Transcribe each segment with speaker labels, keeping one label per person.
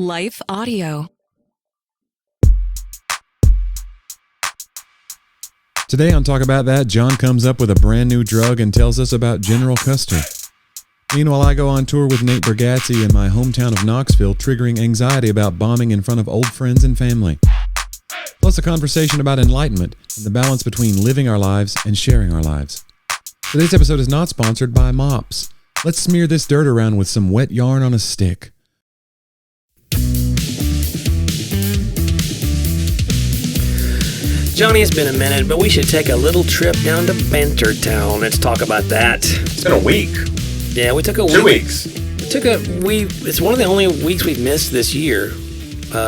Speaker 1: Life Audio.
Speaker 2: Today on Talk About That, John comes up with a brand new drug and tells us about General Custer. Meanwhile, I go on tour with Nate Bargatze in my hometown of Knoxville, triggering anxiety about bombing in front of old friends and family. Plus a conversation about enlightenment and the balance between living our lives and sharing our lives. Today's episode is not sponsored by Mops. Let's smear this dirt around with some wet yarn on a stick.
Speaker 3: Jonnie, it's been a minute, but we should take a little trip down to Bantertown. Let's talk about that.
Speaker 4: It's been a week.
Speaker 3: Yeah, we took a week.
Speaker 4: 2 weeks.
Speaker 3: It's one of the only weeks we've missed this year.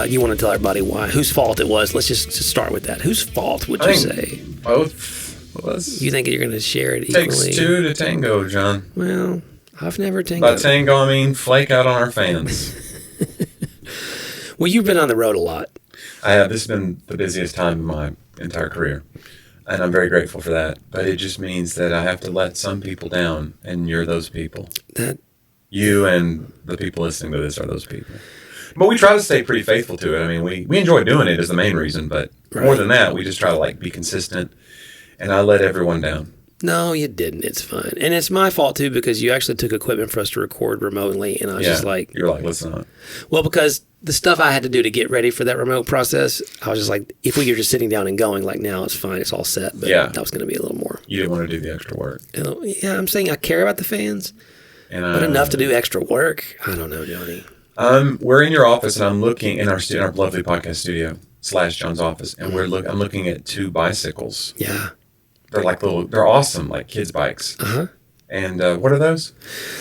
Speaker 3: You want to tell everybody why? Whose fault it was? Let's just start with that. Whose fault would you say?
Speaker 4: Both of us.
Speaker 3: You think you're going to share it equally?
Speaker 4: Takes two to tango, John.
Speaker 3: Well, I've never tangoed.
Speaker 4: By tango, I mean flake out on our fans.
Speaker 3: Well, you've been on the road a lot.
Speaker 4: I have. This has been the busiest time of my entire career, and I'm very grateful for that. But it just means that I have to let some people down, and you're those people. You and the people listening to this are those people. But we try to stay pretty faithful to it. I mean, we enjoy doing it is the main reason, but more than that, we just try to be consistent, and I let everyone down.
Speaker 3: No, you didn't. It's fine. And it's my fault, too, because you actually took equipment for us to record remotely, and I was just like...
Speaker 4: You're like, let's not.
Speaker 3: Well, because the stuff I had to do to get ready for that remote process, I was just like, if we were just sitting down and going, now it's fine, it's all set, but that was going to be a little more.
Speaker 4: You didn't want to do the extra work.
Speaker 3: Yeah, I'm saying I care about the fans, but enough to do extra work? I don't know, Jonnie.
Speaker 4: We're in your office, and I'm looking in our lovely podcast studio / John's office, and I'm looking at two bicycles.
Speaker 3: Yeah.
Speaker 4: They're awesome, like kids' bikes.
Speaker 3: Uh-huh.
Speaker 4: And what are those?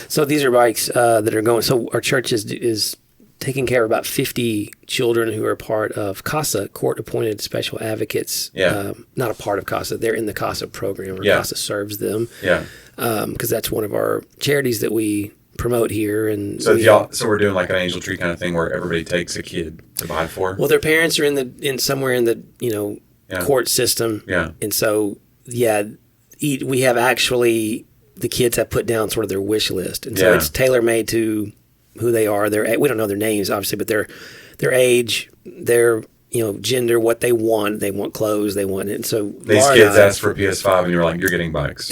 Speaker 3: So these are bikes that are going, so our church is taking care of about 50 children who are part of CASA, court-appointed special advocates.
Speaker 4: Yeah.
Speaker 3: Not a part of CASA. They're in the CASA program, or CASA serves them.
Speaker 4: Yeah.
Speaker 3: Because that's one of our charities that we promote here. And
Speaker 4: so we're doing like an angel tree kind of thing where everybody takes a kid to buy for?
Speaker 3: Well, their parents are somewhere in the court system.
Speaker 4: Yeah.
Speaker 3: And so, we have actually, the kids have put down sort of their wish list. And so it's tailor-made to who they are. We don't know their names, obviously, but their age, their gender, what they want. They want clothes. They want it. And so
Speaker 4: these kids asked for a PS5, and you're like, you're getting bikes.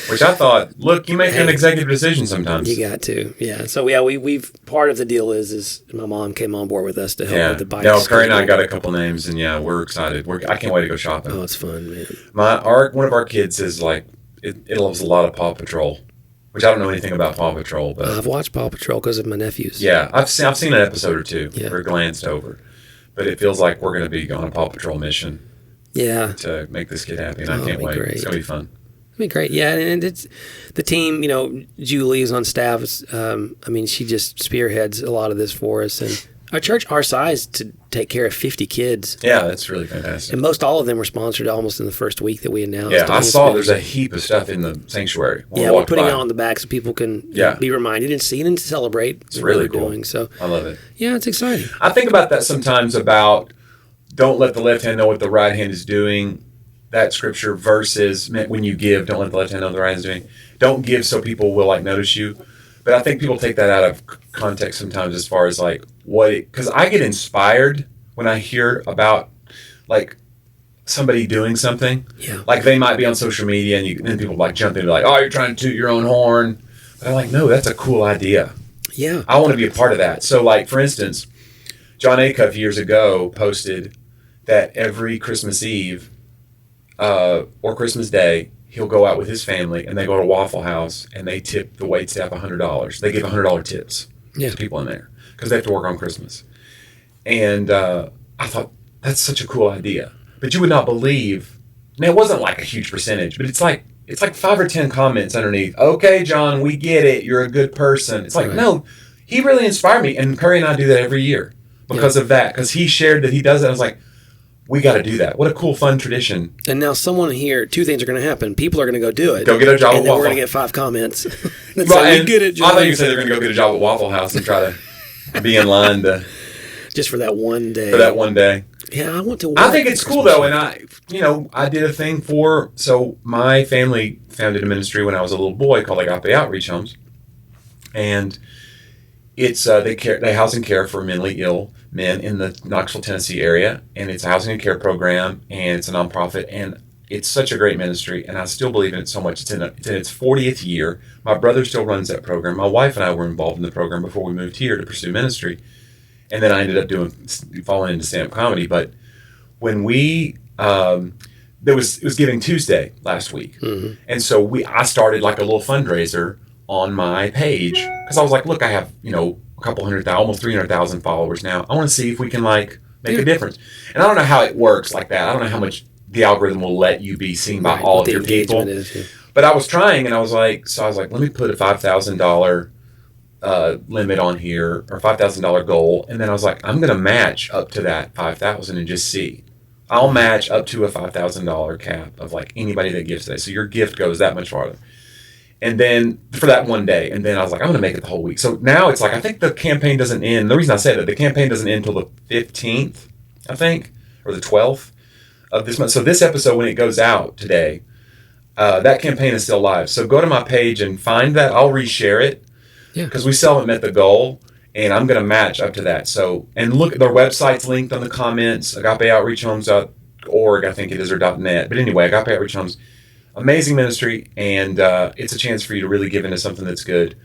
Speaker 4: Which I thought, look, you make an executive decision sometimes.
Speaker 3: You got to, yeah. So we've part of the deal is my mom came on board with us to help with the bikes.
Speaker 4: No, Curry and I got a couple names, and we're excited. I can't wait to go shopping.
Speaker 3: Oh, it's fun, man.
Speaker 4: One of our kids is like, it loves a lot of Paw Patrol. Which I don't know anything about Paw Patrol, but
Speaker 3: I've watched Paw Patrol because of my nephews.
Speaker 4: Yeah, I've seen an episode or two or glanced over, but it feels like we're going to be on a Paw Patrol mission.
Speaker 3: Yeah,
Speaker 4: to make this kid happy, and I can't wait. It's going to be fun.
Speaker 3: It'll be great. Yeah, and it's the team. Julie is on staff. She just spearheads a lot of this for us, and our church, our size, to take care of 50 kids.
Speaker 4: Yeah, that's really fantastic.
Speaker 3: And most all of them were sponsored almost in the first week that we announced.
Speaker 4: Yeah, I saw there's a heap of stuff in the sanctuary.
Speaker 3: We're putting it on the back so people can be reminded and see it and celebrate.
Speaker 4: It's really cool.
Speaker 3: Doing. So
Speaker 4: I love it.
Speaker 3: Yeah, it's exciting.
Speaker 4: I think about that sometimes about don't let the left hand know what the right hand is doing. That scripture versus when you give, don't let the left hand know what the right hand is doing. Don't give so people will notice you. But I think people take that out of context sometimes as far as because I get inspired when I hear about somebody doing something.
Speaker 3: Yeah.
Speaker 4: Like they might be on social media and people jump in and oh, you're trying to toot your own horn. But I'm no, that's a cool idea.
Speaker 3: Yeah.
Speaker 4: I want to be a part of that. So for instance, John Acuff years ago posted that every Christmas Eve or Christmas Day, he'll go out with his family and they go to Waffle House and they tip the waitstaff $100. They give $100 tips to people in there because they have to work on Christmas. And I thought, that's such a cool idea. But you would not believe, now it wasn't a huge percentage, but it's like 5 or 10 comments underneath. Okay, John, we get it. You're a good person. It's no, he really inspired me. And Curry and I do that every year because of that. Because he shared that he does it. I was like, we got to do that. What a cool, fun tradition.
Speaker 3: And now someone here, two things are going to happen. People are going to go do it.
Speaker 4: Go get a job at Waffle House.
Speaker 3: And then we're going to get 5 comments.
Speaker 4: We get it, John. I thought you said they're going to go get a job at Waffle House and try to be in line
Speaker 3: just for that one day.
Speaker 4: For that one day.
Speaker 3: Yeah, I want to work.
Speaker 4: I think it's cool, though. And I did a thing so my family founded a ministry when I was a little boy called Agape Outreach Homes. And It's they house and care for mentally ill men in the Knoxville, Tennessee area, and it's a housing and care program, and it's a nonprofit, and it's such a great ministry, and I still believe in it so much. It's in its 40th year. My brother still runs that program. My wife and I were involved in the program before we moved here to pursue ministry, and then I ended up falling into stand-up comedy. But when we it was Giving Tuesday last week, and so I started like a little fundraiser on my page because I was like, look, I have a couple 100,000, almost 300,000 followers now. I want to see if we can like make a difference. And I don't know how it works like that. I don't know how much the algorithm will let you be seen by all of your people. But I was trying, and I was like, let me put a $5,000 limit on here, or $5,000 goal, and then I was like, I'm going to match up to that 5,000 and just see. I'll match up to a $5,000 cap of like anybody that gives today. So your gift goes that much farther. And then for that one day, and then I was like, I'm going to make it the whole week. So now it's like, I think the campaign doesn't end. The reason I say that, the campaign doesn't end until the 15th, I think, or the 12th of this month. So this episode, when it goes out today, that campaign is still live. So go to my page and find that. I'll reshare it because we still haven't met the goal, and I'm going to match up to that. So, and look, their website's linked on the comments, agapeoutreachhomes.org, I think it is, or .net. But anyway, Agape Outreach Homes. Amazing ministry, and it's a chance for you to really give into something that's good,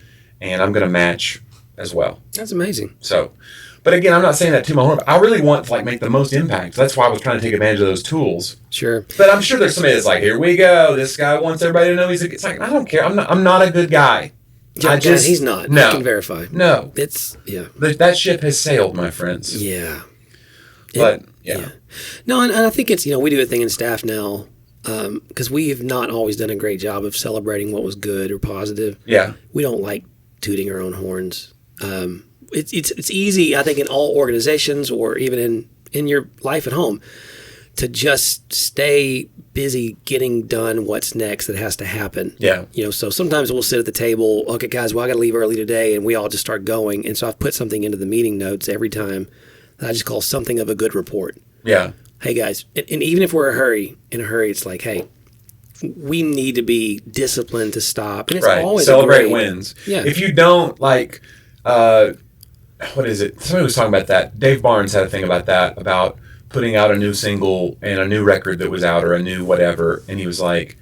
Speaker 4: and I'm going to match as well.
Speaker 3: That's amazing.
Speaker 4: So, but again, I'm not saying that to my horn. I really want to like make the most impact. That's why I was trying to take advantage of those tools. Sure. But I'm sure there's somebody that's like, here we go. This guy wants everybody to know he's. It's like, I don't care. I'm not a good guy.
Speaker 3: Yeah, he's not. No. I can verify.
Speaker 4: No.
Speaker 3: It's
Speaker 4: That ship has sailed, my friends.
Speaker 3: Yeah.
Speaker 4: But yeah.
Speaker 3: No, and I think it's we do a thing in staff now. Because we have not always done a great job of celebrating what was good or positive.
Speaker 4: Yeah.
Speaker 3: We don't like tooting our own horns. It's easy, I think, in all organizations or even in your life at home to just stay busy getting done what's next that has to happen.
Speaker 4: Yeah.
Speaker 3: So sometimes we'll sit at the table, okay, guys, well, I got to leave early today, and we all just start going. And so I've put something into the meeting notes every time that I just call something of a good report.
Speaker 4: Yeah.
Speaker 3: Hey guys, and even if we're in a hurry, it's like, hey, we need to be disciplined to stop. And it's always
Speaker 4: celebrate wins.
Speaker 3: Yeah.
Speaker 4: If you don't like, what is it? Somebody was talking about that. Dave Barnes had a thing about that, about putting out a new single and a new record that was out or a new whatever. And he was like,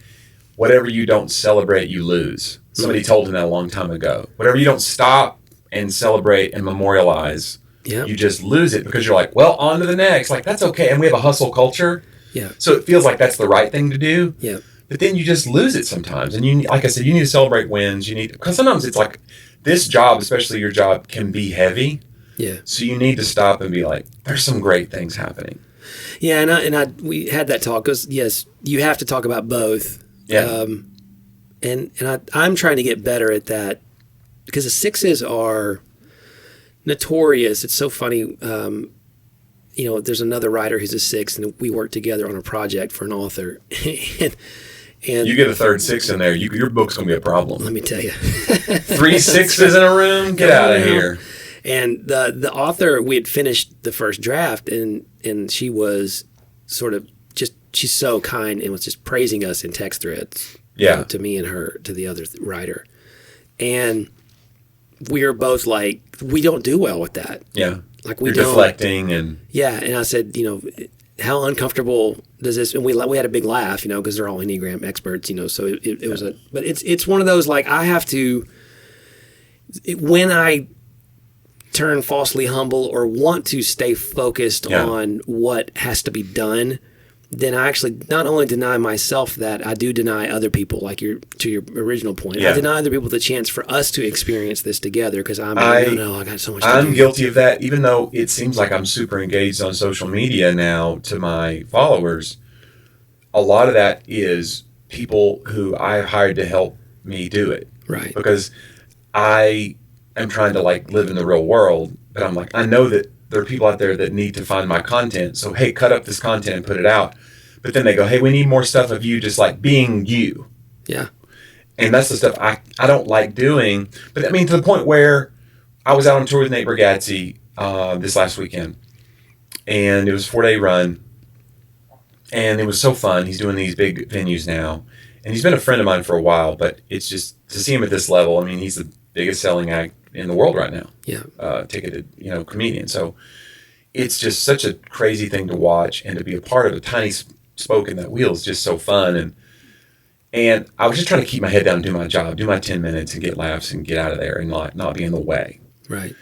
Speaker 4: whatever you don't celebrate, you lose. Somebody told him that a long time ago. Whatever you don't stop and celebrate and memorialize, you just lose it because you're like, well, on to the next. Like, that's okay. And we have a hustle culture.
Speaker 3: Yeah.
Speaker 4: So it feels like that's the right thing to do.
Speaker 3: Yeah.
Speaker 4: But then you just lose it sometimes. And you, like I said, you need to celebrate wins. Because sometimes it's like this job, especially your job, can be heavy.
Speaker 3: Yeah. So
Speaker 4: you need to stop and be like, there's some great things happening.
Speaker 3: Yeah. And we had that talk because, yes, you have to talk about both.
Speaker 4: Yeah.
Speaker 3: I'm trying to get better at that because the sixes are notorious. It's so funny. There's another writer who's a six, and we worked together on a project for an author. and
Speaker 4: you get a third six in there, your book's gonna be a problem.
Speaker 3: Let me tell you,
Speaker 4: 3 sixes in a room. Get out of here.
Speaker 3: And the author, we had finished the first draft, and she was sort of she's so kind and was just praising us in text threads.
Speaker 4: Yeah.
Speaker 3: To me and her, to the other writer, and we are both like, we don't do well with that.
Speaker 4: Yeah.
Speaker 3: Like we
Speaker 4: You're deflecting and
Speaker 3: and I said, how uncomfortable does this? And we had a big laugh, because they're all Enneagram experts, So it was but it's one of those, like, I have to, when I turn falsely humble or want to stay focused on what has to be done, then I actually not only deny myself that, I do deny other people, like to your original point. I deny other people the chance for us to experience this together because I got so much to do.
Speaker 4: I'm guilty of that, even though it seems like I'm super engaged on social media now to my followers. A lot of that is people who I hired to help me do it.
Speaker 3: Right.
Speaker 4: Because I am trying to like live in the real world, but I'm like, I know that there are people out there that need to find my content. So, hey, cut up this content and put it out. But then they go, hey, we need more stuff of you just like being you.
Speaker 3: Yeah.
Speaker 4: And that's the stuff I don't like doing. But I mean, to the point where I was out on tour with Nate Bargatze this last weekend. And it was a 4-day run. And it was so fun. He's doing these big venues now. And he's been a friend of mine for a while. But it's just to see him at this level. I mean, he's the biggest selling act in the world right now.
Speaker 3: Yeah.
Speaker 4: Ticketed, comedian. So it's just such a crazy thing to watch, and to be a part of a tiny spoke in that wheel is just so fun. And I was just trying to keep my head down and do my job, do my 10 minutes and get laughs and get out of there and not be in the way.
Speaker 3: Right.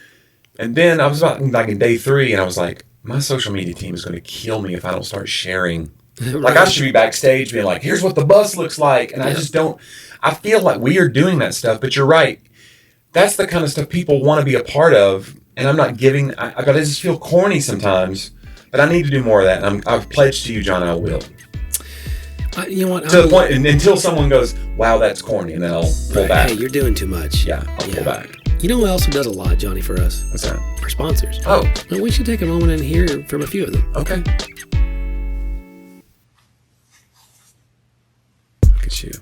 Speaker 4: And then I was about like in day 3, and I was like, my social media team is going to kill me if I don't start sharing.
Speaker 3: Right.
Speaker 4: Like, I should be backstage being like, here's what the bus looks like. And I just don't. I feel like we are doing that stuff, but you're right. That's the kind of stuff people want to be a part of. And I'm not giving. I just feel corny sometimes, but I need to do more of that. And I've pledged to you, John, I will.
Speaker 3: You know what?
Speaker 4: To the point, until someone goes, wow, that's corny, and then I'll pull back.
Speaker 3: Hey, you're doing too much.
Speaker 4: Yeah, I'll pull back.
Speaker 3: You know who else does a lot, Johnny, for us?
Speaker 4: What's that?
Speaker 3: Our sponsors.
Speaker 4: Oh.
Speaker 3: Well, we should take a moment and hear from a few of them.
Speaker 4: Okay. Look at you.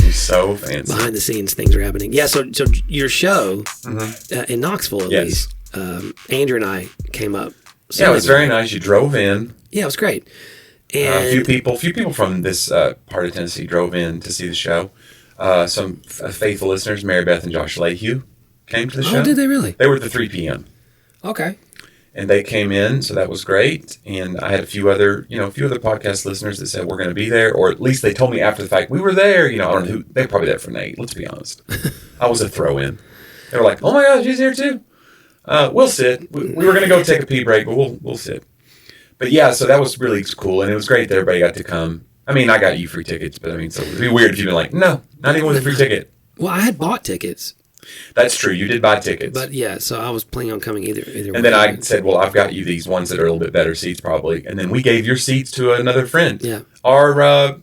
Speaker 4: You're so fancy.
Speaker 3: Behind the scenes, things are happening. Yeah, so your show in Knoxville, at least, Andrew and I came up.
Speaker 4: Yeah, it was very nice. You drove in.
Speaker 3: Yeah, it was great. And
Speaker 4: a few people from this part of Tennessee drove in to see the show. Some faithful listeners, Mary Beth and Josh Lehue, came to the show.
Speaker 3: Oh, did they really?
Speaker 4: They were at the 3 p.m.
Speaker 3: Okay.
Speaker 4: And they came in, so that was great. And I had a few other podcast listeners that said we're going to be there, or at least they told me after the fact we were there. I don't know who. They were probably there for Nate. Let's be honest. I was a throw-in. They were like, "Oh my gosh, she's here too." We'll sit. We were going to go take a pee break, but we'll sit. But yeah, so that was really cool, and it was great that everybody got to come. I mean, I got you free tickets, but so it'd be weird if you'd been like, no, not even with a free ticket.
Speaker 3: Well, I had bought tickets.
Speaker 4: That's true. You did buy tickets.
Speaker 3: But yeah, so I was planning on coming either way.
Speaker 4: And then I said, well, I've got you these ones that are a little bit better seats probably. And then we gave your seats to another friend.
Speaker 3: Yeah.
Speaker 4: Our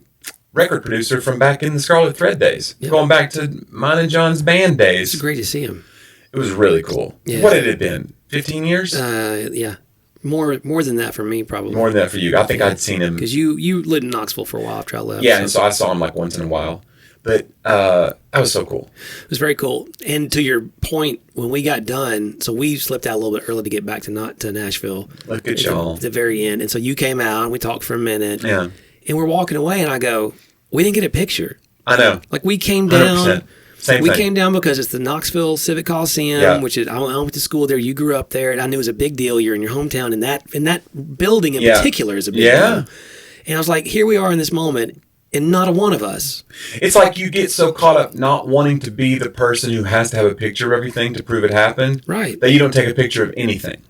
Speaker 4: record producer from back in the Scarlet Thread days. Yeah. Going back to mine and John's band days.
Speaker 3: It's great to see him.
Speaker 4: It was really cool. Yeah. What had it been? 15 years?
Speaker 3: Yeah. More than that for me, probably.
Speaker 4: More than that for you. I think I'd seen him.
Speaker 3: Because you lived in Knoxville for a while after I left.
Speaker 4: Yeah, and so I saw him like once in a while. But that was so cool.
Speaker 3: It was very cool. And to your point, when we got done, so we slipped out a little bit early to get back to Nashville.
Speaker 4: Look at y'all.
Speaker 3: At the very end. And so you came out and we talked for a minute.
Speaker 4: Yeah.
Speaker 3: And we're walking away and I go, we didn't get a picture.
Speaker 4: I know.
Speaker 3: Like we came down.
Speaker 4: 100%. Same
Speaker 3: we
Speaker 4: thing.
Speaker 3: Came down because it's the Knoxville Civic Coliseum, which is I went to school there. You grew up there, and I knew it was a big deal. You're in your hometown, and that building in particular is a big deal. And I was like, here we are in this moment, and not a one of us.
Speaker 4: It's like you get so caught up not wanting to be the person who has to have a picture of everything to prove it happened,
Speaker 3: right?
Speaker 4: That you don't take a picture of anything.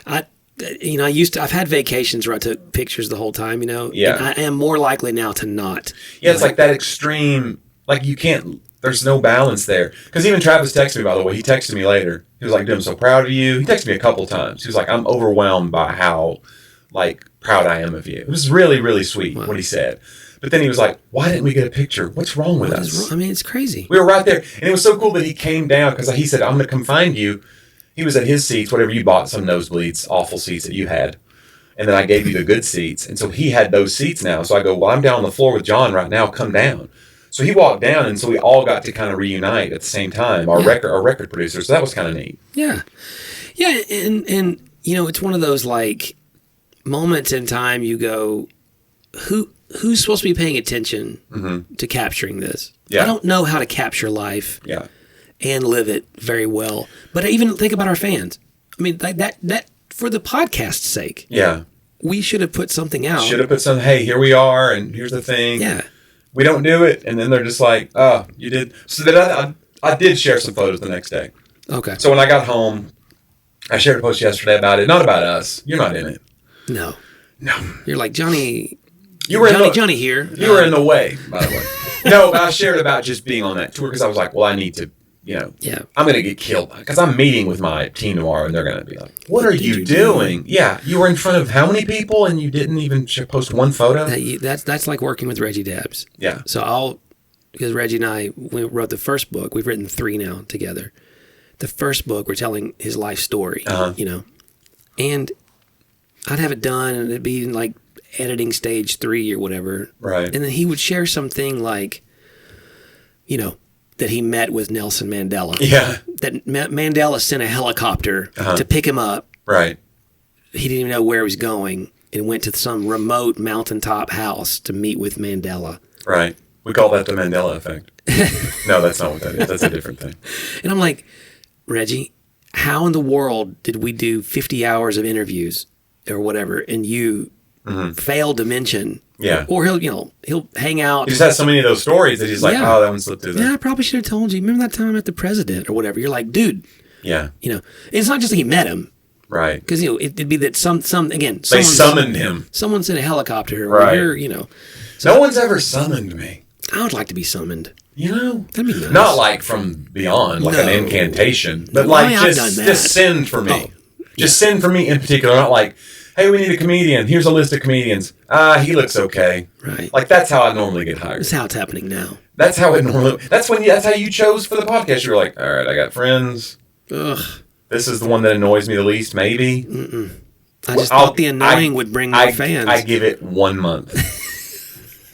Speaker 3: I've had vacations where I took pictures the whole time,
Speaker 4: Yeah.
Speaker 3: And I am more likely now to not.
Speaker 4: Yeah, it's like that extreme, like you can't. There's no balance there. Because even Travis texted me, by the way. He texted me later. He was like, dude, I'm so proud of you. He texted me a couple times. He was like, I'm overwhelmed by how, proud I am of you. It was really, really sweet what he said. But then he was like, why didn't we get a picture? What's wrong with us?
Speaker 3: I mean, it's crazy.
Speaker 4: We were right there. And it was so cool that he came down because he said, I'm going to come find you. He was at his seats, whatever you bought, some nosebleeds, awful seats that you had. And then I gave you the good seats. And so he had those seats now. So I go, well, I'm down on the floor with John right now. Come down. So he walked down, and so we all got to kind of reunite at the same time. Our record producer. So that was kind of neat.
Speaker 3: Yeah, yeah, and it's one of those moments in time. You go, who's supposed to be paying attention to capturing this?
Speaker 4: Yeah.
Speaker 3: I don't know how to capture life.
Speaker 4: Yeah.
Speaker 3: And live it very well. But I even think about our fans. I mean, that for the podcast's sake.
Speaker 4: Yeah.
Speaker 3: We should have put something out.
Speaker 4: Should have put some. Hey, here we are, and here's the thing.
Speaker 3: Yeah.
Speaker 4: We don't do it, and then they're just like, oh, you did. So then I did share some photos the next day.
Speaker 3: Okay.
Speaker 4: So when I got home, I shared a post yesterday about it. Not about us. You're not in it.
Speaker 3: No.
Speaker 4: No.
Speaker 3: You're like, Johnny.
Speaker 4: You were
Speaker 3: Johnny here.
Speaker 4: You were in the way, by the way. No, but I shared about just being on that tour because I was like, well, I need to, I'm going to get killed because I'm meeting with my team tomorrow, and they're going to be like, what are you doing? Yeah, you were in front of how many people, and you didn't even post one photo?
Speaker 3: That's like working with Reggie Dabbs.
Speaker 4: Yeah.
Speaker 3: So because Reggie and I, we wrote the first book. We've written 3 now together. The first book, we're telling his life story, and I'd have it done, and it'd be like editing stage 3 or whatever.
Speaker 4: Right.
Speaker 3: And then he would share something like, that he met with Nelson Mandela.
Speaker 4: Yeah.
Speaker 3: That Mandela sent a helicopter to pick him up.
Speaker 4: Right.
Speaker 3: He didn't even know where he was going and went to some remote mountaintop house to meet with Mandela.
Speaker 4: Right. We call that the Mandela effect. No, that's not what that is. That's a different thing.
Speaker 3: And I'm like, Reggie, how in the world did we do 50 hours of interviews or whatever, and you failed to mention?
Speaker 4: Yeah.
Speaker 3: Or he'll hang out.
Speaker 4: He just has so many of those stories that he's like, oh, that one slipped through there.
Speaker 3: Yeah, I probably should have told you. Remember that time I met the president or whatever? You're like, dude.
Speaker 4: Yeah.
Speaker 3: It's not just that he met him.
Speaker 4: Right.
Speaker 3: Because, it'd be that again.
Speaker 4: They summoned him.
Speaker 3: Someone sent a helicopter.
Speaker 4: Right.
Speaker 3: So
Speaker 4: no one's ever summoned me.
Speaker 3: I would like to be summoned.
Speaker 4: That'd
Speaker 3: be nice.
Speaker 4: Not like from beyond, like an incantation, but like just send for me. Just send for me in particular. Not like, hey, we need a comedian. Here's a list of comedians. He looks okay.
Speaker 3: Right.
Speaker 4: Like that's how I normally get hired.
Speaker 3: That's how it's happening now.
Speaker 4: That's how it normally. That's how you chose for the podcast. You were like, all right, I got friends.
Speaker 3: Ugh.
Speaker 4: This is the one that annoys me the least, maybe.
Speaker 3: I just thought the annoying would bring more fans.
Speaker 4: I give it 1 month.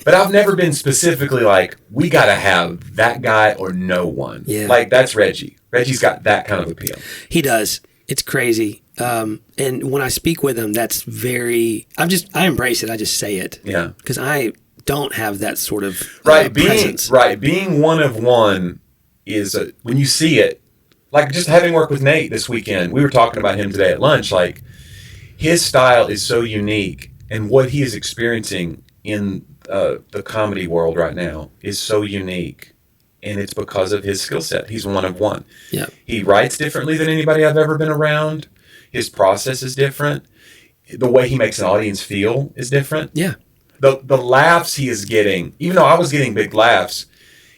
Speaker 4: But I've never been specifically like, we got to have that guy or no one.
Speaker 3: Yeah.
Speaker 4: Like, that's Reggie. Reggie's got that kind of appeal.
Speaker 3: He does. It's crazy. And when I speak with him, that's very... I embrace it. I just say it.
Speaker 4: Yeah.
Speaker 3: Because I don't have that sort of presence.
Speaker 4: Being one of one is, when you see it, like just having worked with Nate this weekend, we were talking about him today at lunch, like, his style is so unique, and what he is experiencing in the comedy world right now is so unique, and it's because of his skill set. He's one of one.
Speaker 3: Yeah.
Speaker 4: He writes differently than anybody I've ever been around. His process is different. The way he makes an audience feel is different.
Speaker 3: Yeah.
Speaker 4: The laughs he is getting, even though I was getting big laughs,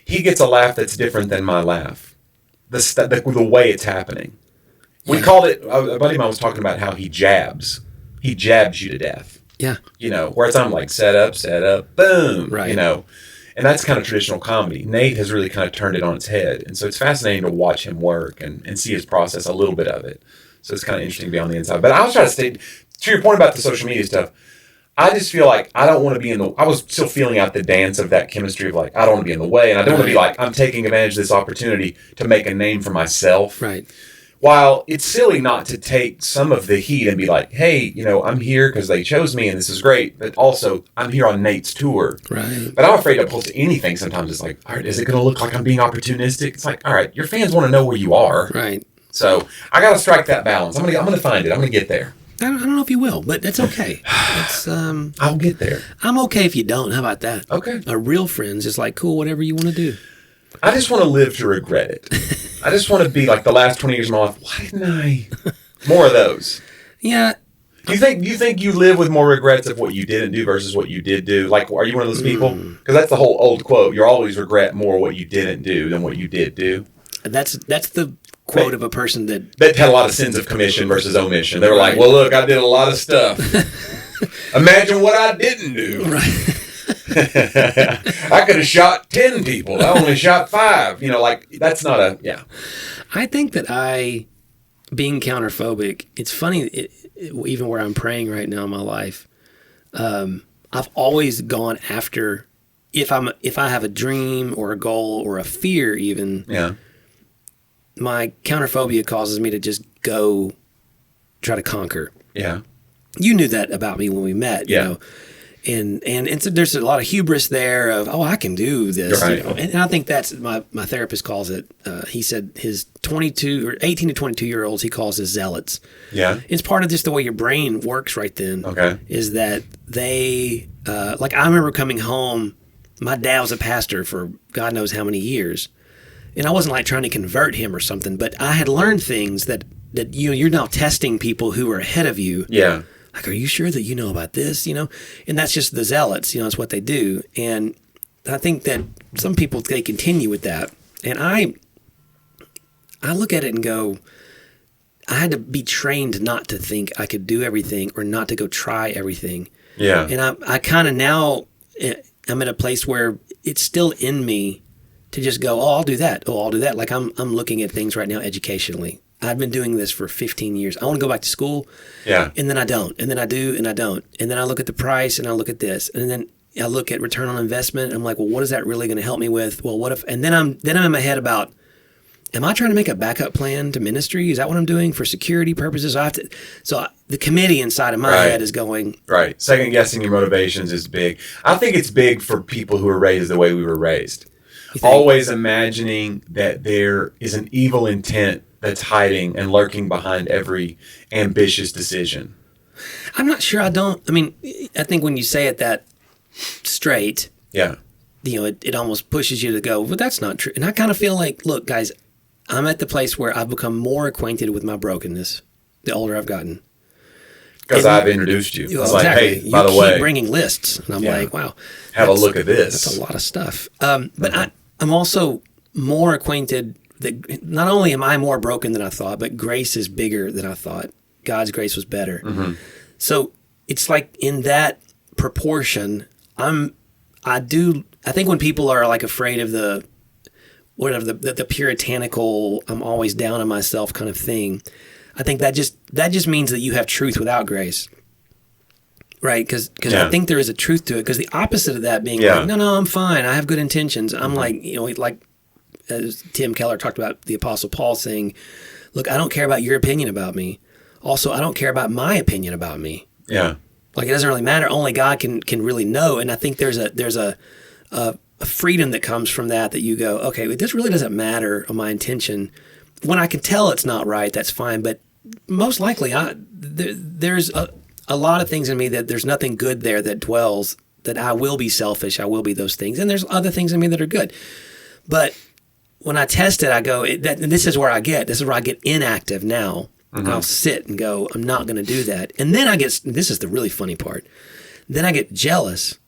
Speaker 4: he gets a laugh that's different than my laugh. The way it's happening. We called it, a buddy of mine was talking about how he jabs. He jabs you to death.
Speaker 3: Yeah.
Speaker 4: Whereas I'm like, set up, boom.
Speaker 3: Right.
Speaker 4: And that's kind of traditional comedy. Nate has really kind of turned it on its head. And so it's fascinating to watch him work and see his process, a little bit of it. So it's kind of interesting to be on the inside. But I was trying to stay, to your point about the social media stuff, I just feel like I don't want to be I was still feeling out the dance of that chemistry of like, I don't want to be in the way. And I don't want to be like, I'm taking advantage of this opportunity to make a name for myself.
Speaker 3: Right.
Speaker 4: While it's silly not to take some of the heat and be like, hey, I'm here because they chose me and this is great. But also, I'm here on Nate's tour.
Speaker 3: Right.
Speaker 4: But I'm afraid to post anything sometimes. It's like, all right, is it going to look like I'm being opportunistic? It's like, all right, your fans want to know where you are.
Speaker 3: Right.
Speaker 4: So I got to strike that balance. I'm gonna find it. I'm going to get there.
Speaker 3: I don't know if you will, but that's okay.
Speaker 4: I'll get there.
Speaker 3: I'm okay if you don't. How about that?
Speaker 4: Okay.
Speaker 3: A real friend's just like, cool, whatever you want to do.
Speaker 4: I just want to live to regret it. I just want to be like the last 20 years of my life. Why didn't I? More of those.
Speaker 3: Yeah.
Speaker 4: Do you think you live with more regrets of what you didn't do versus what you did do? Like, are you one of those people? Because that's the whole old quote. You always regret more what you didn't do than what you did do.
Speaker 3: That's the quote of a person that
Speaker 4: had a lot of sins of commission versus omission. They were like, well, look, I did a lot of stuff. Imagine what I didn't do.
Speaker 3: Right.
Speaker 4: I could have shot 10 people. I only shot 5. That's not
Speaker 3: I think that being counterphobic, it's funny, even where I'm praying right now in my life, I've always gone after, if I have a dream or a goal or a fear even, my counterphobia causes me to just go try to conquer.
Speaker 4: Yeah.
Speaker 3: You knew that about me when we met, you know. And so there's a lot of hubris there of, I can do this.
Speaker 4: Right.
Speaker 3: And I think that's, my therapist calls it, he said his 18 to 22-year-olds, he calls his zealots.
Speaker 4: Yeah.
Speaker 3: It's part of just the way your brain works right then.
Speaker 4: Okay.
Speaker 3: Is that they, like I remember coming home, my dad was a pastor for God knows how many years. And I wasn't like trying to convert him or something, but I had learned things that you're now testing people who are ahead of you.
Speaker 4: Yeah.
Speaker 3: Like, are you sure that you know about this, And that's just the zealots, it's what they do. And I think that some people, they continue with that. And I look at it and go, I had to be trained not to think I could do everything or not to go try everything.
Speaker 4: Yeah.
Speaker 3: And I kind of now, I'm at a place where it's still in me to just go, I'll do that. I'll do that. Like I'm looking at things right now educationally. I've been doing this for 15 years. I want to go back to school.
Speaker 4: Yeah.
Speaker 3: And then I don't. And then I do and I don't. And then I look at the price and I look at this. And then I look at return on investment. And I'm like, well, what is that really going to help me with? Well, what if, and then I'm in my head about, am I trying to make a backup plan to ministry? Is that what I'm doing for security purposes? The committee inside of my head is going.
Speaker 4: Right. Second guessing your motivations is big. I think it's big for people who are raised the way we were raised. Always imagining that there is an evil intent that's hiding and lurking behind every ambitious decision.
Speaker 3: I'm not sure. I think when you say it that straight, it almost pushes you to go, well, that's not true. And I kind of feel like, look, guys, I'm at the place where I've become more acquainted with my brokenness the older I've gotten.
Speaker 4: Because I've introduced you.
Speaker 3: Well,
Speaker 4: it's
Speaker 3: exactly.
Speaker 4: Like, hey, by the way. You keep
Speaker 3: bringing lists. And I'm like, wow.
Speaker 4: Have a look at this.
Speaker 3: That's a lot of stuff. But I'm also more acquainted that not only am I more broken than I thought, but grace is bigger than I thought. God's grace was better. Mm-hmm. So it's like in that proportion, I think when people are like afraid of the puritanical, I'm always down on myself kind of thing, I think that just means that you have truth without grace, right? Because I think there is a truth to it. Because the opposite of that being like, no, I'm fine, I have good intentions. I'm like, like as Tim Keller talked about the Apostle Paul saying, look, I don't care about your opinion about me. Also, I don't care about my opinion about me.
Speaker 4: Yeah,
Speaker 3: like it doesn't really matter. Only God can really know. And I think there's a freedom that comes from that you go, okay, this really doesn't matter on my intention. When I can tell it's not right, that's fine. But most likely, there's a lot of things in me that there's nothing good there that dwells, that I will be selfish, I will be those things. And there's other things in me that are good. But when I test it, I go, and this is where I get inactive now. Mm-hmm. I'll sit and go, I'm not going to do that. And then this is the really funny part, then I get jealous,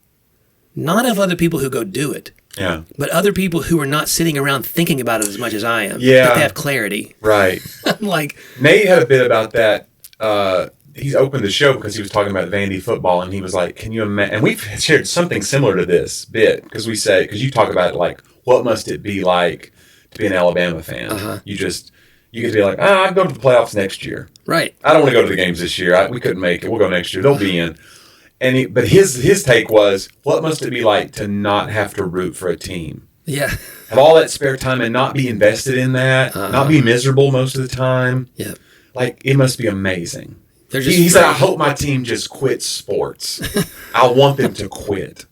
Speaker 3: not of other people who go do it, but other people who are not sitting around thinking about it as much as I am.
Speaker 4: Yeah.
Speaker 3: But they have clarity.
Speaker 4: Right.
Speaker 3: I'm like...
Speaker 4: Nate had a bit about that. He's opened the show because he was talking about Vandy football, and he was like, can you imagine? And we've shared something similar to this bit, because you talk about it like, what must it be like to be an Alabama fan? Uh-huh. You get to be like, I'd go to the playoffs next year.
Speaker 3: Right.
Speaker 4: I don't want to go to the games this year. We couldn't make it. We'll go next year. They'll be in. But his take was, what must it be like to not have to root for a team?
Speaker 3: Yeah.
Speaker 4: Have all that spare time and not be invested in that, not be miserable most of the time.
Speaker 3: Yeah.
Speaker 4: Like, it must be amazing. He said, I hope my team just quits sports. I want them to quit.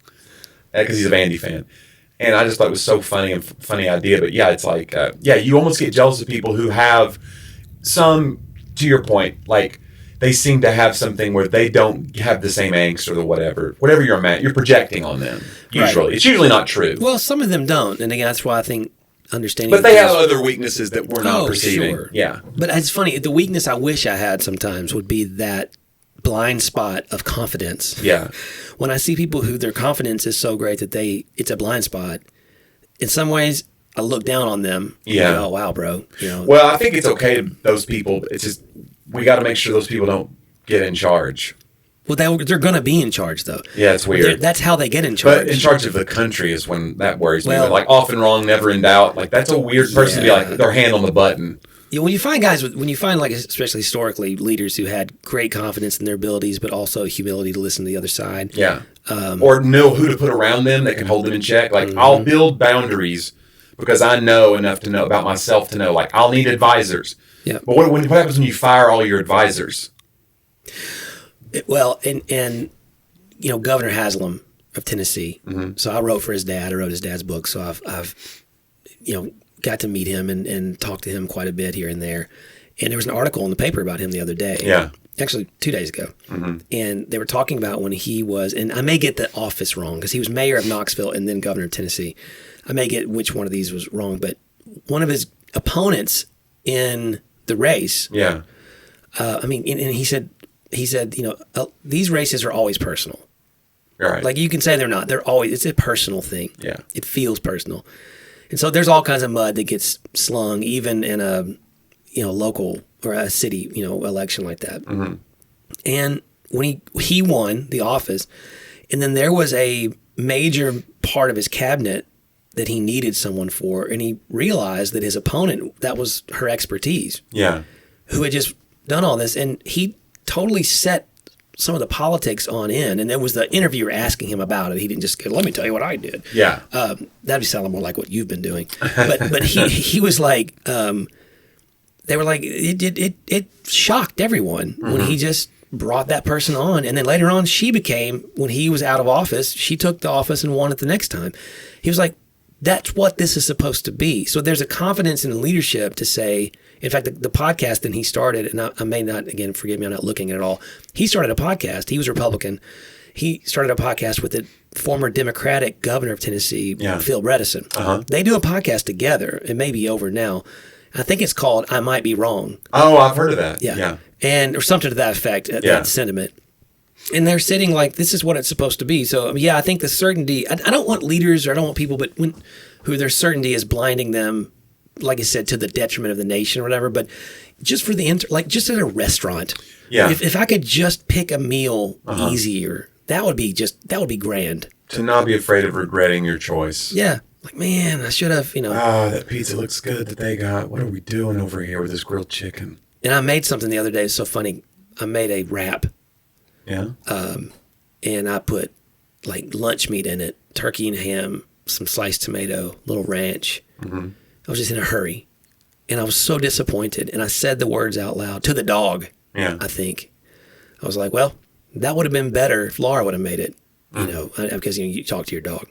Speaker 4: Because he's a Vandy fan. And I just thought it was so funny idea. But yeah, it's like, you almost get jealous of people who have some, to your point, like they seem to have something where they don't have the same angst or the whatever you're projecting on them. Usually. Right. It's usually not true.
Speaker 3: Well, some of them don't. And again, that's why I think understanding.
Speaker 4: But they have other weaknesses that we're not perceiving.
Speaker 3: Sure.
Speaker 4: Yeah.
Speaker 3: But it's funny. The weakness I wish I had sometimes would be that blind spot of confidence.
Speaker 4: Yeah.
Speaker 3: When I see people who their confidence is so great that it's a blind spot, in some ways I look down on them.
Speaker 4: Yeah.
Speaker 3: Like, oh wow, bro.
Speaker 4: Well, I think it's okay to those people. It's just we got to make sure those people don't get in charge.
Speaker 3: Well, they're going to be in charge though.
Speaker 4: Yeah, it's weird.
Speaker 3: That's how they get in charge.
Speaker 4: But in charge of the country is when that worries me. Like often wrong, never in doubt. Like that's a weird person to be like their hand on the button.
Speaker 3: Yeah, when you find like especially historically leaders who had great confidence in their abilities, but also humility to listen to the other side.
Speaker 4: Yeah. Or know who to put around them that can hold them in check. Like I'll build boundaries because I know enough to know about myself to know like I'll need advisors. Yeah. But what happens when you fire all your advisors?
Speaker 3: Well, and Governor Haslam of Tennessee. Mm-hmm. So I wrote for his dad. I wrote his dad's book. So I've got to meet him and talk to him quite a bit here and there. And there was an article in the paper about him the other day.
Speaker 4: Yeah.
Speaker 3: Actually, 2 days ago. Mm-hmm. And they were talking about when he was, and I may get the office wrong because he was mayor of Knoxville and then governor of Tennessee. I may get which one of these was wrong, but one of his opponents in the race.
Speaker 4: Yeah.
Speaker 3: And he said, these races are always personal.
Speaker 4: Right.
Speaker 3: Like you can say they're not. They're always, it's a personal thing.
Speaker 4: Yeah.
Speaker 3: It feels personal. And so there's all kinds of mud that gets slung even in a, local or a city, election like that. Mm-hmm. And when he won the office, and then there was a major part of his cabinet that he needed someone for, and he realized that his opponent, that was her expertise.
Speaker 4: Yeah.
Speaker 3: Who had just done all this, and he totally set some of the politics on in, and there was the interviewer asking him about it. He didn't just go, let me tell you what I did.
Speaker 4: Yeah.
Speaker 3: That'd be sounding more like what you've been doing. But he was like, they were like, it shocked everyone when he just brought that person on. And then later on, she became, when he was out of office, she took the office and won it the next time. He was like, that's what this is supposed to be. So there's a confidence in leadership to say, in fact, the podcast that he started, and I may not, again, forgive me, I'm not looking at it all. He started a podcast. He was Republican. He started a podcast with the former Democratic governor of Tennessee, Phil Bredesen. They do a podcast together. It may be over now. I think it's called I Might Be Wrong.
Speaker 4: Oh, I've heard of that.
Speaker 3: Yeah. And or something to that effect, that sentiment. And they're sitting like, this is what it's supposed to be. So, yeah, I think the certainty, I don't want leaders or I don't want people who their certainty is blinding them, like I said, to the detriment of the nation or whatever. But just for just at a restaurant, if I could just pick a meal easier, that would be grand.
Speaker 4: To not be afraid of regretting your choice.
Speaker 3: Yeah. Like, man, I should have,
Speaker 4: that pizza looks good that they got. What are we doing over here with this grilled chicken?
Speaker 3: And I made something the other day. It's so funny. I made a wrap.
Speaker 4: Yeah.
Speaker 3: And I put like lunch meat in it, turkey and ham, some sliced tomato, little ranch. I was just in a hurry. And I was so disappointed. And I said the words out loud to the dog. Yeah. I think. I was like, well, that would have been better if Laura would have made it, because you talk to your dog.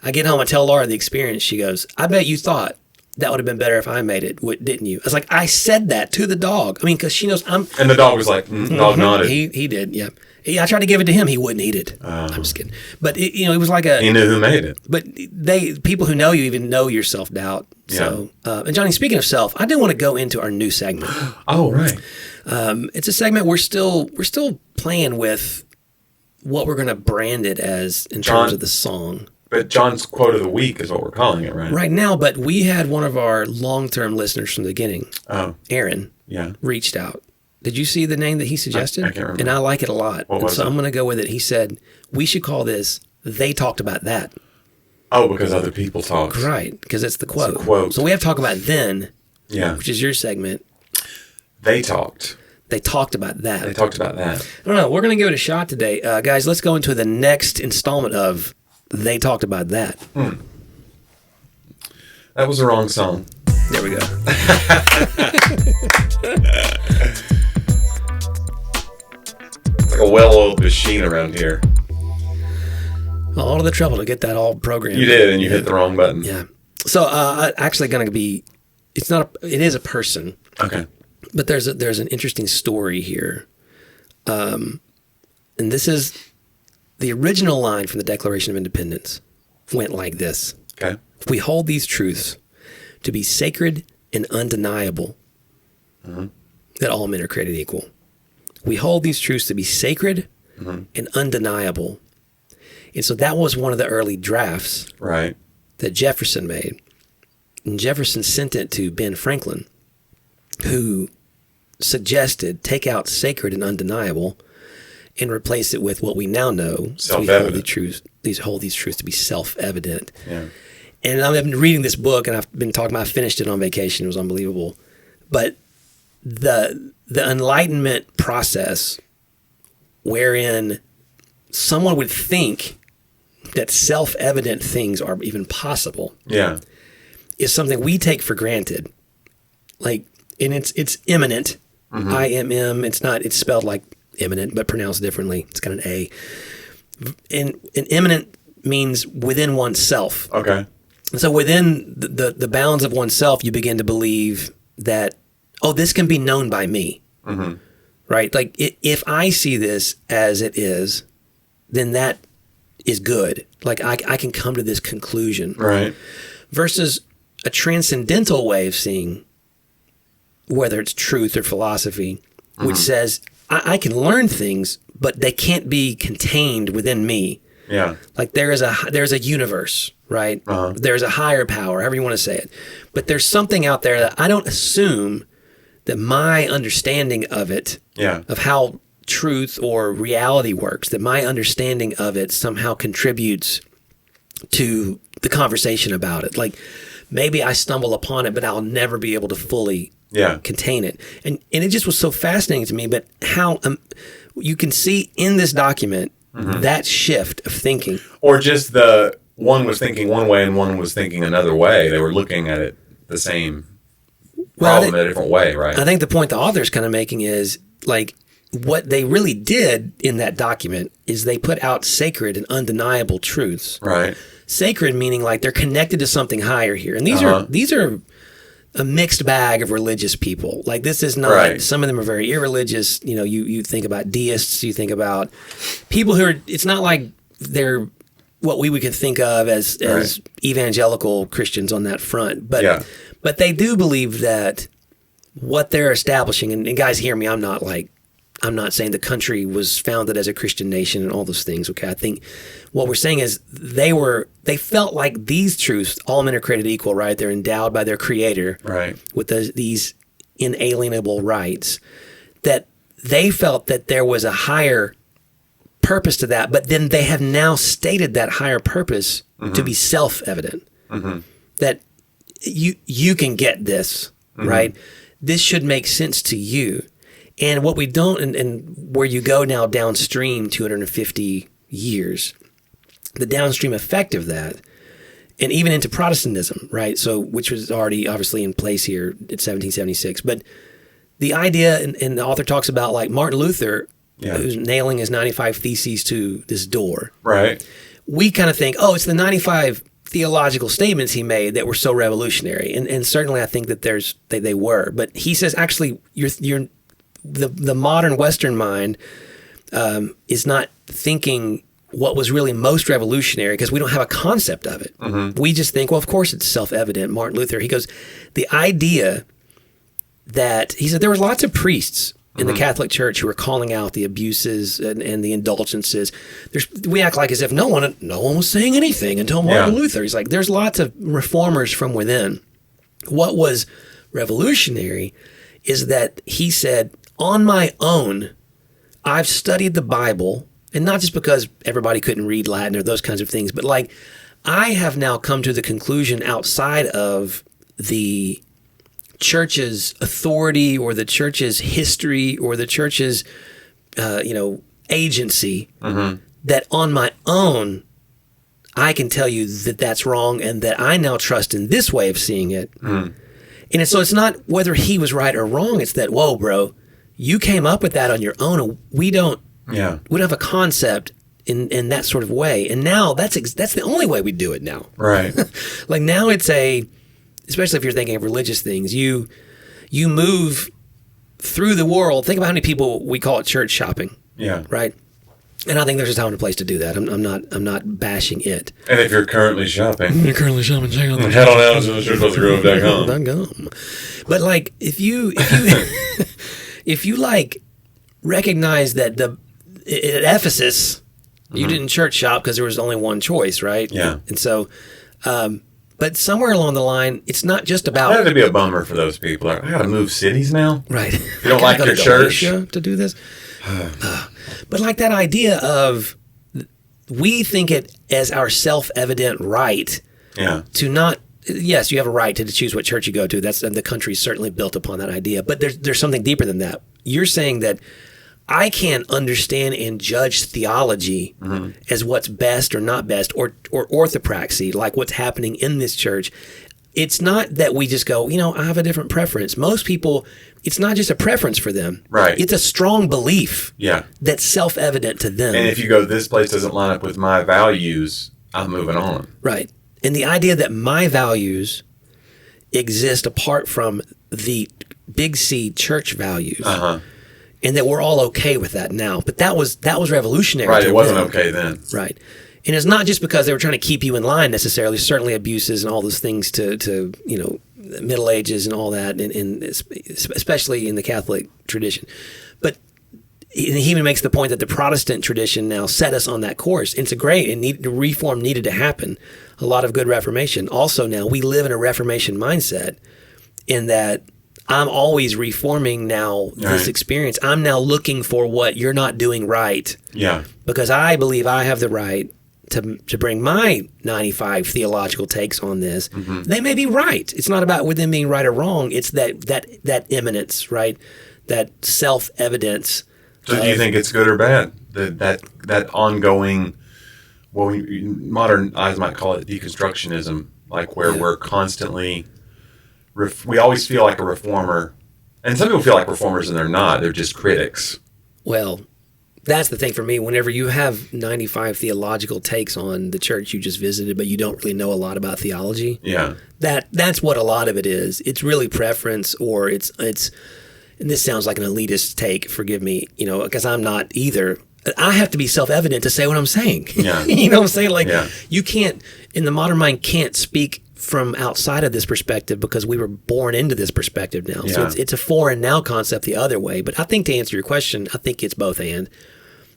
Speaker 3: I get home, I tell Laura the experience. She goes, I bet you thought that would have been better if I made it, didn't you? I was like, I said that to the dog. I mean, because she knows I'm...
Speaker 4: And the dog was like, dog nodded.
Speaker 3: He did, yeah. I tried to give it to him. He wouldn't eat it. I'm just kidding. But, it was like a...
Speaker 4: He knew who made it.
Speaker 3: But people who know you even know your self-doubt. So, and Jonnie, speaking of self, I do want to go into our new segment.
Speaker 4: Oh, right.
Speaker 3: It's a segment we're still playing with what we're going to brand it as in terms of the song.
Speaker 4: But John's quote of the week is what we're calling it, right?
Speaker 3: Right now, but we had one of our long-term listeners from the beginning, Aaron, reached out. Did you see the name that he suggested?
Speaker 4: I can't remember.
Speaker 3: And I like it a lot.
Speaker 4: What was it?
Speaker 3: I'm going to go with it. He said, we should call this, They Talked About That.
Speaker 4: Oh, because other people talk.
Speaker 3: Right, because it's the quote.
Speaker 4: It's a quote.
Speaker 3: So we have to talk about then,
Speaker 4: yeah,
Speaker 3: which is your segment.
Speaker 4: They talked.
Speaker 3: They talked about that.
Speaker 4: They talked about that.
Speaker 3: I don't know. We're going to give it a shot today. Guys, let's go into the next installment of They Talked About That.
Speaker 4: That was the wrong song.
Speaker 3: There we go.
Speaker 4: It's like a well-oiled machine around here.
Speaker 3: All of the trouble to get that all programmed.
Speaker 4: You did, and you hit the wrong button.
Speaker 3: Yeah. So, actually going to be, it is a person.
Speaker 4: Okay.
Speaker 3: But there's an interesting story here. And this is the original line from the Declaration of Independence went like this.
Speaker 4: Okay.
Speaker 3: We hold these truths to be sacred and undeniable, that all men are created equal. We hold these truths to be sacred and undeniable. And so that was one of the early drafts that Jefferson made. And Jefferson sent it to Ben Franklin, who suggested take out sacred and undeniable and replace it with what we now know. So we hold these truths to be self-evident. Yeah. And I've been reading this book, and I've been talking about, I finished it on vacation. It was unbelievable. But the enlightenment process wherein someone would think that self-evident things are even possible is something we take for granted. Like, and it's imminent. I-M-M. It's spelled like imminent, but pronounced differently. It's got an A. And imminent means within oneself.
Speaker 4: Okay.
Speaker 3: So within the bounds of oneself, you begin to believe that, this can be known by me. Right? Like, if I see this as it is, then that is good. Like, I can come to this conclusion.
Speaker 4: Right.
Speaker 3: Versus a transcendental way of seeing, whether it's truth or philosophy, which says, I can learn things, but they can't be contained within me. Yeah. Like, there's a universe, right? There's a higher power, however you want to say it. But there's something out there that I don't assume that my understanding of it, of how truth or reality works, that my understanding of it somehow contributes to the conversation about it. Like, maybe I stumble upon it, but I'll never be able to fully contain it. And it just was so fascinating to me. But how you can see in this document that shift of thinking.
Speaker 4: Or just the one was thinking one way and one was thinking another way. They were looking at it the same problem in a different way, right?
Speaker 3: I think the point the author's kind of making is, like, what they really did in that document is they put out sacred and undeniable truths.
Speaker 4: Right.
Speaker 3: Sacred meaning like they're connected to something higher here. And these are a mixed bag of religious people. Like, this is not, some of them are very irreligious. You know, you think about deists, you think about people who are, it's not like they're what we would think of as evangelical Christians on that front. But they do believe that what they're establishing, and guys, hear me, I'm not saying the country was founded as a Christian nation and all those things, okay? I think what we're saying is they felt like these truths, all men are created equal, right? They're endowed by their creator with these inalienable rights, that they felt that there was a higher purpose to that, but then they have now stated that higher purpose to be self-evident, that you can get this, right? This should make sense to you. And what we don't, and where you go now downstream 250 years, the downstream effect of that, and even into Protestantism, right? So, which was already obviously in place here in 1776. But the idea, and the author talks about, like, Martin Luther, who's nailing his 95 Theses to this door. Right. We kind of think, oh, it's the 95 theological statements he made that were so revolutionary. And certainly I think that they were. But he says, actually, the modern Western mind is not thinking what was really most revolutionary because we don't have a concept of it. We just think, well, of course it's self-evident. Martin Luther, he goes, the idea that, he said there were lots of priests in the Catholic Church who were calling out the abuses and the indulgences. We act like as if no one was saying anything until Martin Luther. He's like, there's lots of reformers from within. What was revolutionary is that he said, on my own, I've studied the Bible, and not just because everybody couldn't read Latin or those kinds of things, but like, I have now come to the conclusion outside of the church's authority or the church's history or the church's, agency, that on my own, I can tell you that that's wrong and that I now trust in this way of seeing it. And so it's not whether he was right or wrong. It's that, whoa, bro, you came up with that on your own. We don't have a concept in that sort of way. And now that's the only way we do it now. Right. Like, now it's especially if you're thinking of religious things, you move through the world. Think about how many people we call it church shopping. Yeah. Right. And I think there's a time and a place to do that. I'm not bashing it.
Speaker 4: And if you're currently shopping,
Speaker 3: check out
Speaker 4: head on out to churchbustergrove.com.
Speaker 3: But like, if you if you like recognize that at Ephesus you didn't church shop because there was only one choice, right? Yeah. And so, but somewhere along the line, it's not just about.
Speaker 4: That had to be a bummer for those people. I got to move cities now.
Speaker 3: Right.
Speaker 4: You don't like your church
Speaker 3: to do this. But like that idea of, we think it as our self-evident right to not. Yes, you have a right to choose what church you go to. And the country's certainly built upon that idea. But there's something deeper than that. You're saying that I can't understand and judge theology as what's best or not best, or orthopraxy, like what's happening in this church. It's not that we just go, I have a different preference. Most people, it's not just a preference for them. Right. It's a strong belief that's self-evident to them.
Speaker 4: And if you go, this place doesn't line up with my values, I'm moving on.
Speaker 3: Right. And the idea that my values exist apart from the big C church values. And that we're all okay with that now. But that was revolutionary.
Speaker 4: Right, it wasn't okay then.
Speaker 3: Right. And it's not just because they were trying to keep you in line necessarily. Certainly abuses and all those things to Middle Ages and all that, and especially in the Catholic tradition. But he even makes the point that the Protestant tradition now set us on that course. And it's great, and the reform needed to happen. A lot of good reformation. Also now, we live in a Reformation mindset in that I'm always reforming now this experience. I'm now looking for what you're not doing right. Yeah. Because I believe I have the right to bring my 95 theological takes on this. They may be right. It's not about with them being right or wrong. It's that immanence, right? That self-evidence
Speaker 4: So do you think it's good or bad? That ongoing, modern eyes might call it deconstructionism, like where we're constantly, we always feel like a reformer, and some people feel like reformers and they're not. They're just critics.
Speaker 3: Well, that's the thing for me. Whenever you have 95 theological takes on the church you just visited, but you don't really know a lot about theology, that's what a lot of it is. It's really preference, or it's. And this sounds like an elitist take. Forgive me, because I'm not either. I have to be self-evident to say what I'm saying.
Speaker 4: Yeah.
Speaker 3: You know what I'm saying? Like you can't, in the modern mind, can't speak from outside of this perspective because we were born into this perspective now. So it's a foreign now concept the other way. But I think to answer your question, I think it's both and.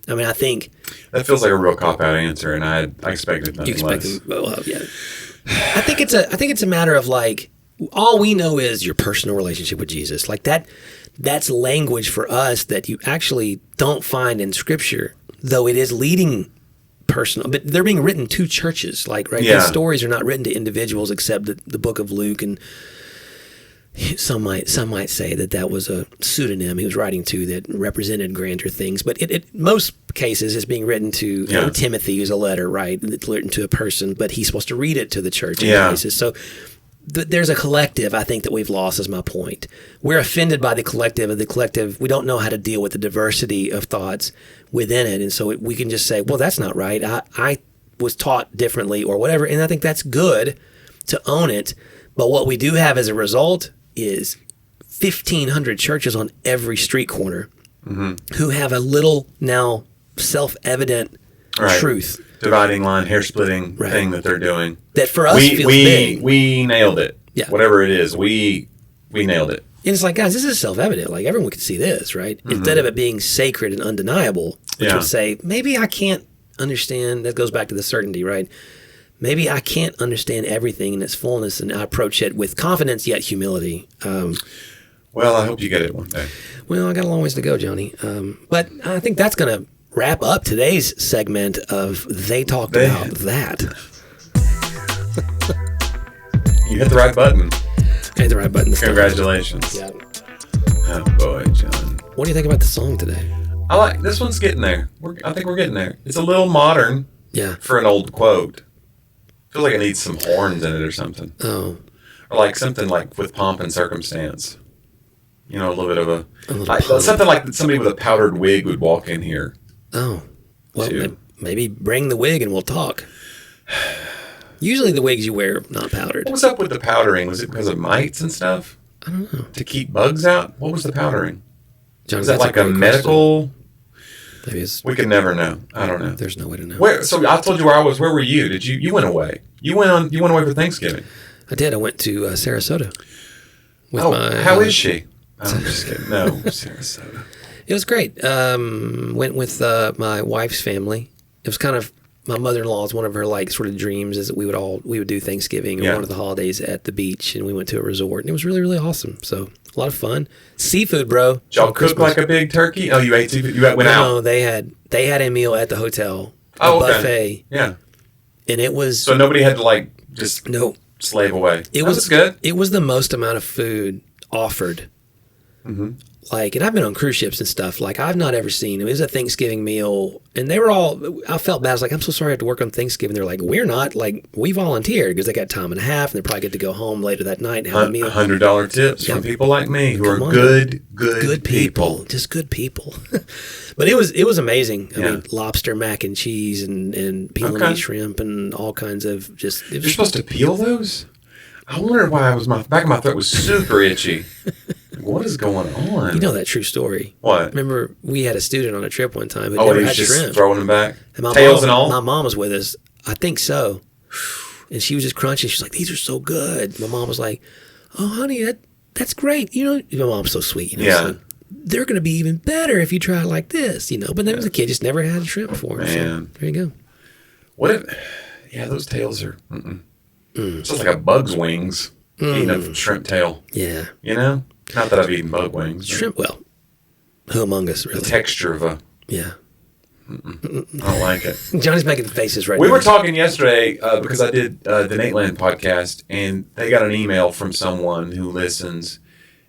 Speaker 3: I mean, I think
Speaker 4: that feels like a real cop-out answer, and I expected nothing less.
Speaker 3: I think it's a matter of like, all we know is your personal relationship with Jesus. Like that's language for us that you actually don't find in Scripture, though it is leading personal. But they're being written to churches, right? Yeah. These stories are not written to individuals, except the book of Luke, and some might say that was a pseudonym he was writing to that represented grander things. But it most cases is being written to Timothy, who's a letter, right? It's written to a person, but he's supposed to read it to the church in cases. So there's a collective, I think, that we've lost, is my point. We're offended by the collective, and the collective, we don't know how to deal with the diversity of thoughts within it. And so we can just say, well, that's not right. I was taught differently or whatever. And I think that's good to own it. But what we do have as a result is 1,500 churches on every street corner who have a little now self-evident truth.
Speaker 4: Dividing line, hair splitting thing that they're doing.
Speaker 3: That for us feels big.
Speaker 4: We nailed it. Yeah. Whatever it is, we nailed it.
Speaker 3: And it's like, guys, this is self-evident. Like, everyone can see this, right? Instead of it being sacred and undeniable, which would say, maybe I can't understand. That goes back to the certainty, right? Maybe I can't understand everything in its fullness, and I approach it with confidence yet humility.
Speaker 4: Well, I hope you get it one day.
Speaker 3: Well, I got a long ways to go, Jonnie. But I think that's going to wrap up today's segment of They Talked About That.
Speaker 4: You hit the right button.
Speaker 3: I hit the right button this
Speaker 4: Congratulations.
Speaker 3: time.
Speaker 4: Oh, boy, John.
Speaker 3: What do you think about the song today?
Speaker 4: I like this one's getting there. I think we're getting there. It's a little modern for an old quote. Feels like it needs some horns in it or something.
Speaker 3: Oh.
Speaker 4: Or like something like with pomp and circumstance. A little bit of something like somebody with a powdered wig would walk in here.
Speaker 3: Oh. Well, maybe bring the wig and we'll talk. Usually the wigs you wear are not powdered.
Speaker 4: What was up with the powdering? Was it because of mites and stuff?
Speaker 3: I don't know.
Speaker 4: To keep bugs out? What was the powdering?
Speaker 3: John,
Speaker 4: was that like a medical...
Speaker 3: Maybe
Speaker 4: we could never know. I don't know.
Speaker 3: There's no way to know.
Speaker 4: Where? So I told you where I was. Where were you? Did you went away? You went away for Thanksgiving.
Speaker 3: I did. I went to Sarasota.
Speaker 4: How is she? I'm just kidding. No, Sarasota.
Speaker 3: It was great. Went with my wife's family. It was kind of my mother-in-law's one of her sort of dreams is that we would do Thanksgiving or one of the holidays at the beach, and we went to a resort, and it was really, really awesome. So a lot of fun. Seafood, bro.
Speaker 4: Did y'all cook like a big turkey? Oh, you ate seafood? You went out?
Speaker 3: No, they had a meal at the hotel. Buffet.
Speaker 4: Yeah.
Speaker 3: And it was...
Speaker 4: So nobody had to just slave away. It was good.
Speaker 3: It was the most amount of food offered. Mm-hmm. And I've been on cruise ships and stuff. I've not ever seen it. It was a Thanksgiving meal, and they were all. I felt bad. I was like, I'm so sorry I have to work on Thanksgiving. They're like, we're not. We volunteered because they got time and a half, and they probably get to go home later that night and have a meal.
Speaker 4: $100 tips from people like me who are good people.
Speaker 3: Just good people. But it was amazing. I mean, lobster, mac and cheese, and peel and eat shrimp, and all kinds of just.
Speaker 4: You're supposed to peel those? I wondered why my back of my throat was super itchy. What is going on?
Speaker 3: You know that true story.
Speaker 4: What?
Speaker 3: Remember, we had a student on a trip one time who
Speaker 4: never
Speaker 3: had
Speaker 4: he was just
Speaker 3: shrimp.
Speaker 4: Throwing them back?
Speaker 3: And
Speaker 4: Tails and all?
Speaker 3: My mom was with us. I think so. And she was just crunching. She's like, these are so good. My mom was like, oh, honey, that's great. My mom's so sweet.
Speaker 4: Yeah.
Speaker 3: So they're going to be even better if you try it like this, But then the kid just never had shrimp before.
Speaker 4: Man.
Speaker 3: So there you go.
Speaker 4: What if... Yeah, those tails are... It's just like a bug's wings. Eating a shrimp tail.
Speaker 3: Yeah.
Speaker 4: Not that I've eaten bug wings.
Speaker 3: Shrimp, well, who among us, really?
Speaker 4: The texture of a...
Speaker 3: Yeah.
Speaker 4: I don't like it.
Speaker 3: Johnny's making faces right now.
Speaker 4: We were talking yesterday because I did the Nate podcast, and they got an email from someone who listens,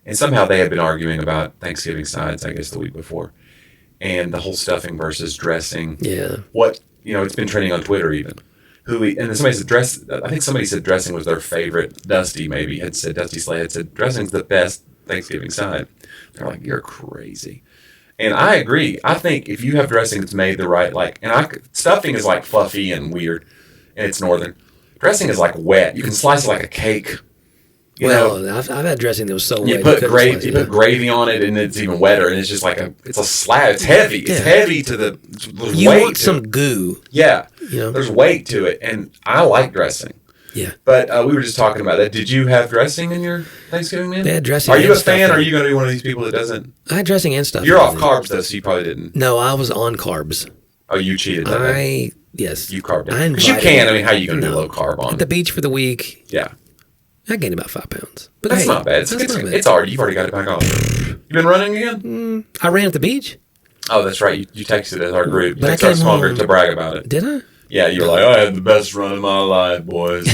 Speaker 4: and somehow they had been arguing about Thanksgiving sides, I guess, the week before. and the whole stuffing versus dressing.
Speaker 3: Yeah.
Speaker 4: What, it's been trending on Twitter even. And then somebody said I think somebody said dressing was their favorite. Dusty Slay had said dressing's the best Thanksgiving side. They're like, you're crazy. And I agree. I think if you have dressing that's made the right, stuffing is like fluffy and weird, and it's northern. Dressing is like wet. You can slice it like a cake.
Speaker 3: I've had dressing that was so wet.
Speaker 4: You put gravy on it, and it's even wetter, and it's just like it's a slab. It's heavy. It's heavy to the
Speaker 3: you
Speaker 4: weight.
Speaker 3: Want some goo.
Speaker 4: Yeah, there's weight to it, and I like dressing.
Speaker 3: Yeah,
Speaker 4: but we were just talking about that. Did you have dressing in your Thanksgiving meal?
Speaker 3: They had dressing.
Speaker 4: Are you a fan, or are you going to be one of these people that doesn't?
Speaker 3: I had dressing and stuff.
Speaker 4: You're off carbs though, so you probably didn't.
Speaker 3: No, I was on carbs.
Speaker 4: Oh, you cheated.
Speaker 3: Yes,
Speaker 4: you carved down. Because you can. I mean, how are you going to do low carb on?
Speaker 3: At the beach for the week.
Speaker 4: Yeah.
Speaker 3: I gained about 5 pounds. But
Speaker 4: that's not bad. It's hard. You've already got it back on. You been running again?
Speaker 3: I ran at the beach.
Speaker 4: Oh, that's right. You texted us our group. You texted our small group to brag about it.
Speaker 3: Did I?
Speaker 4: Yeah, you were like, I had the best run of my life, boys.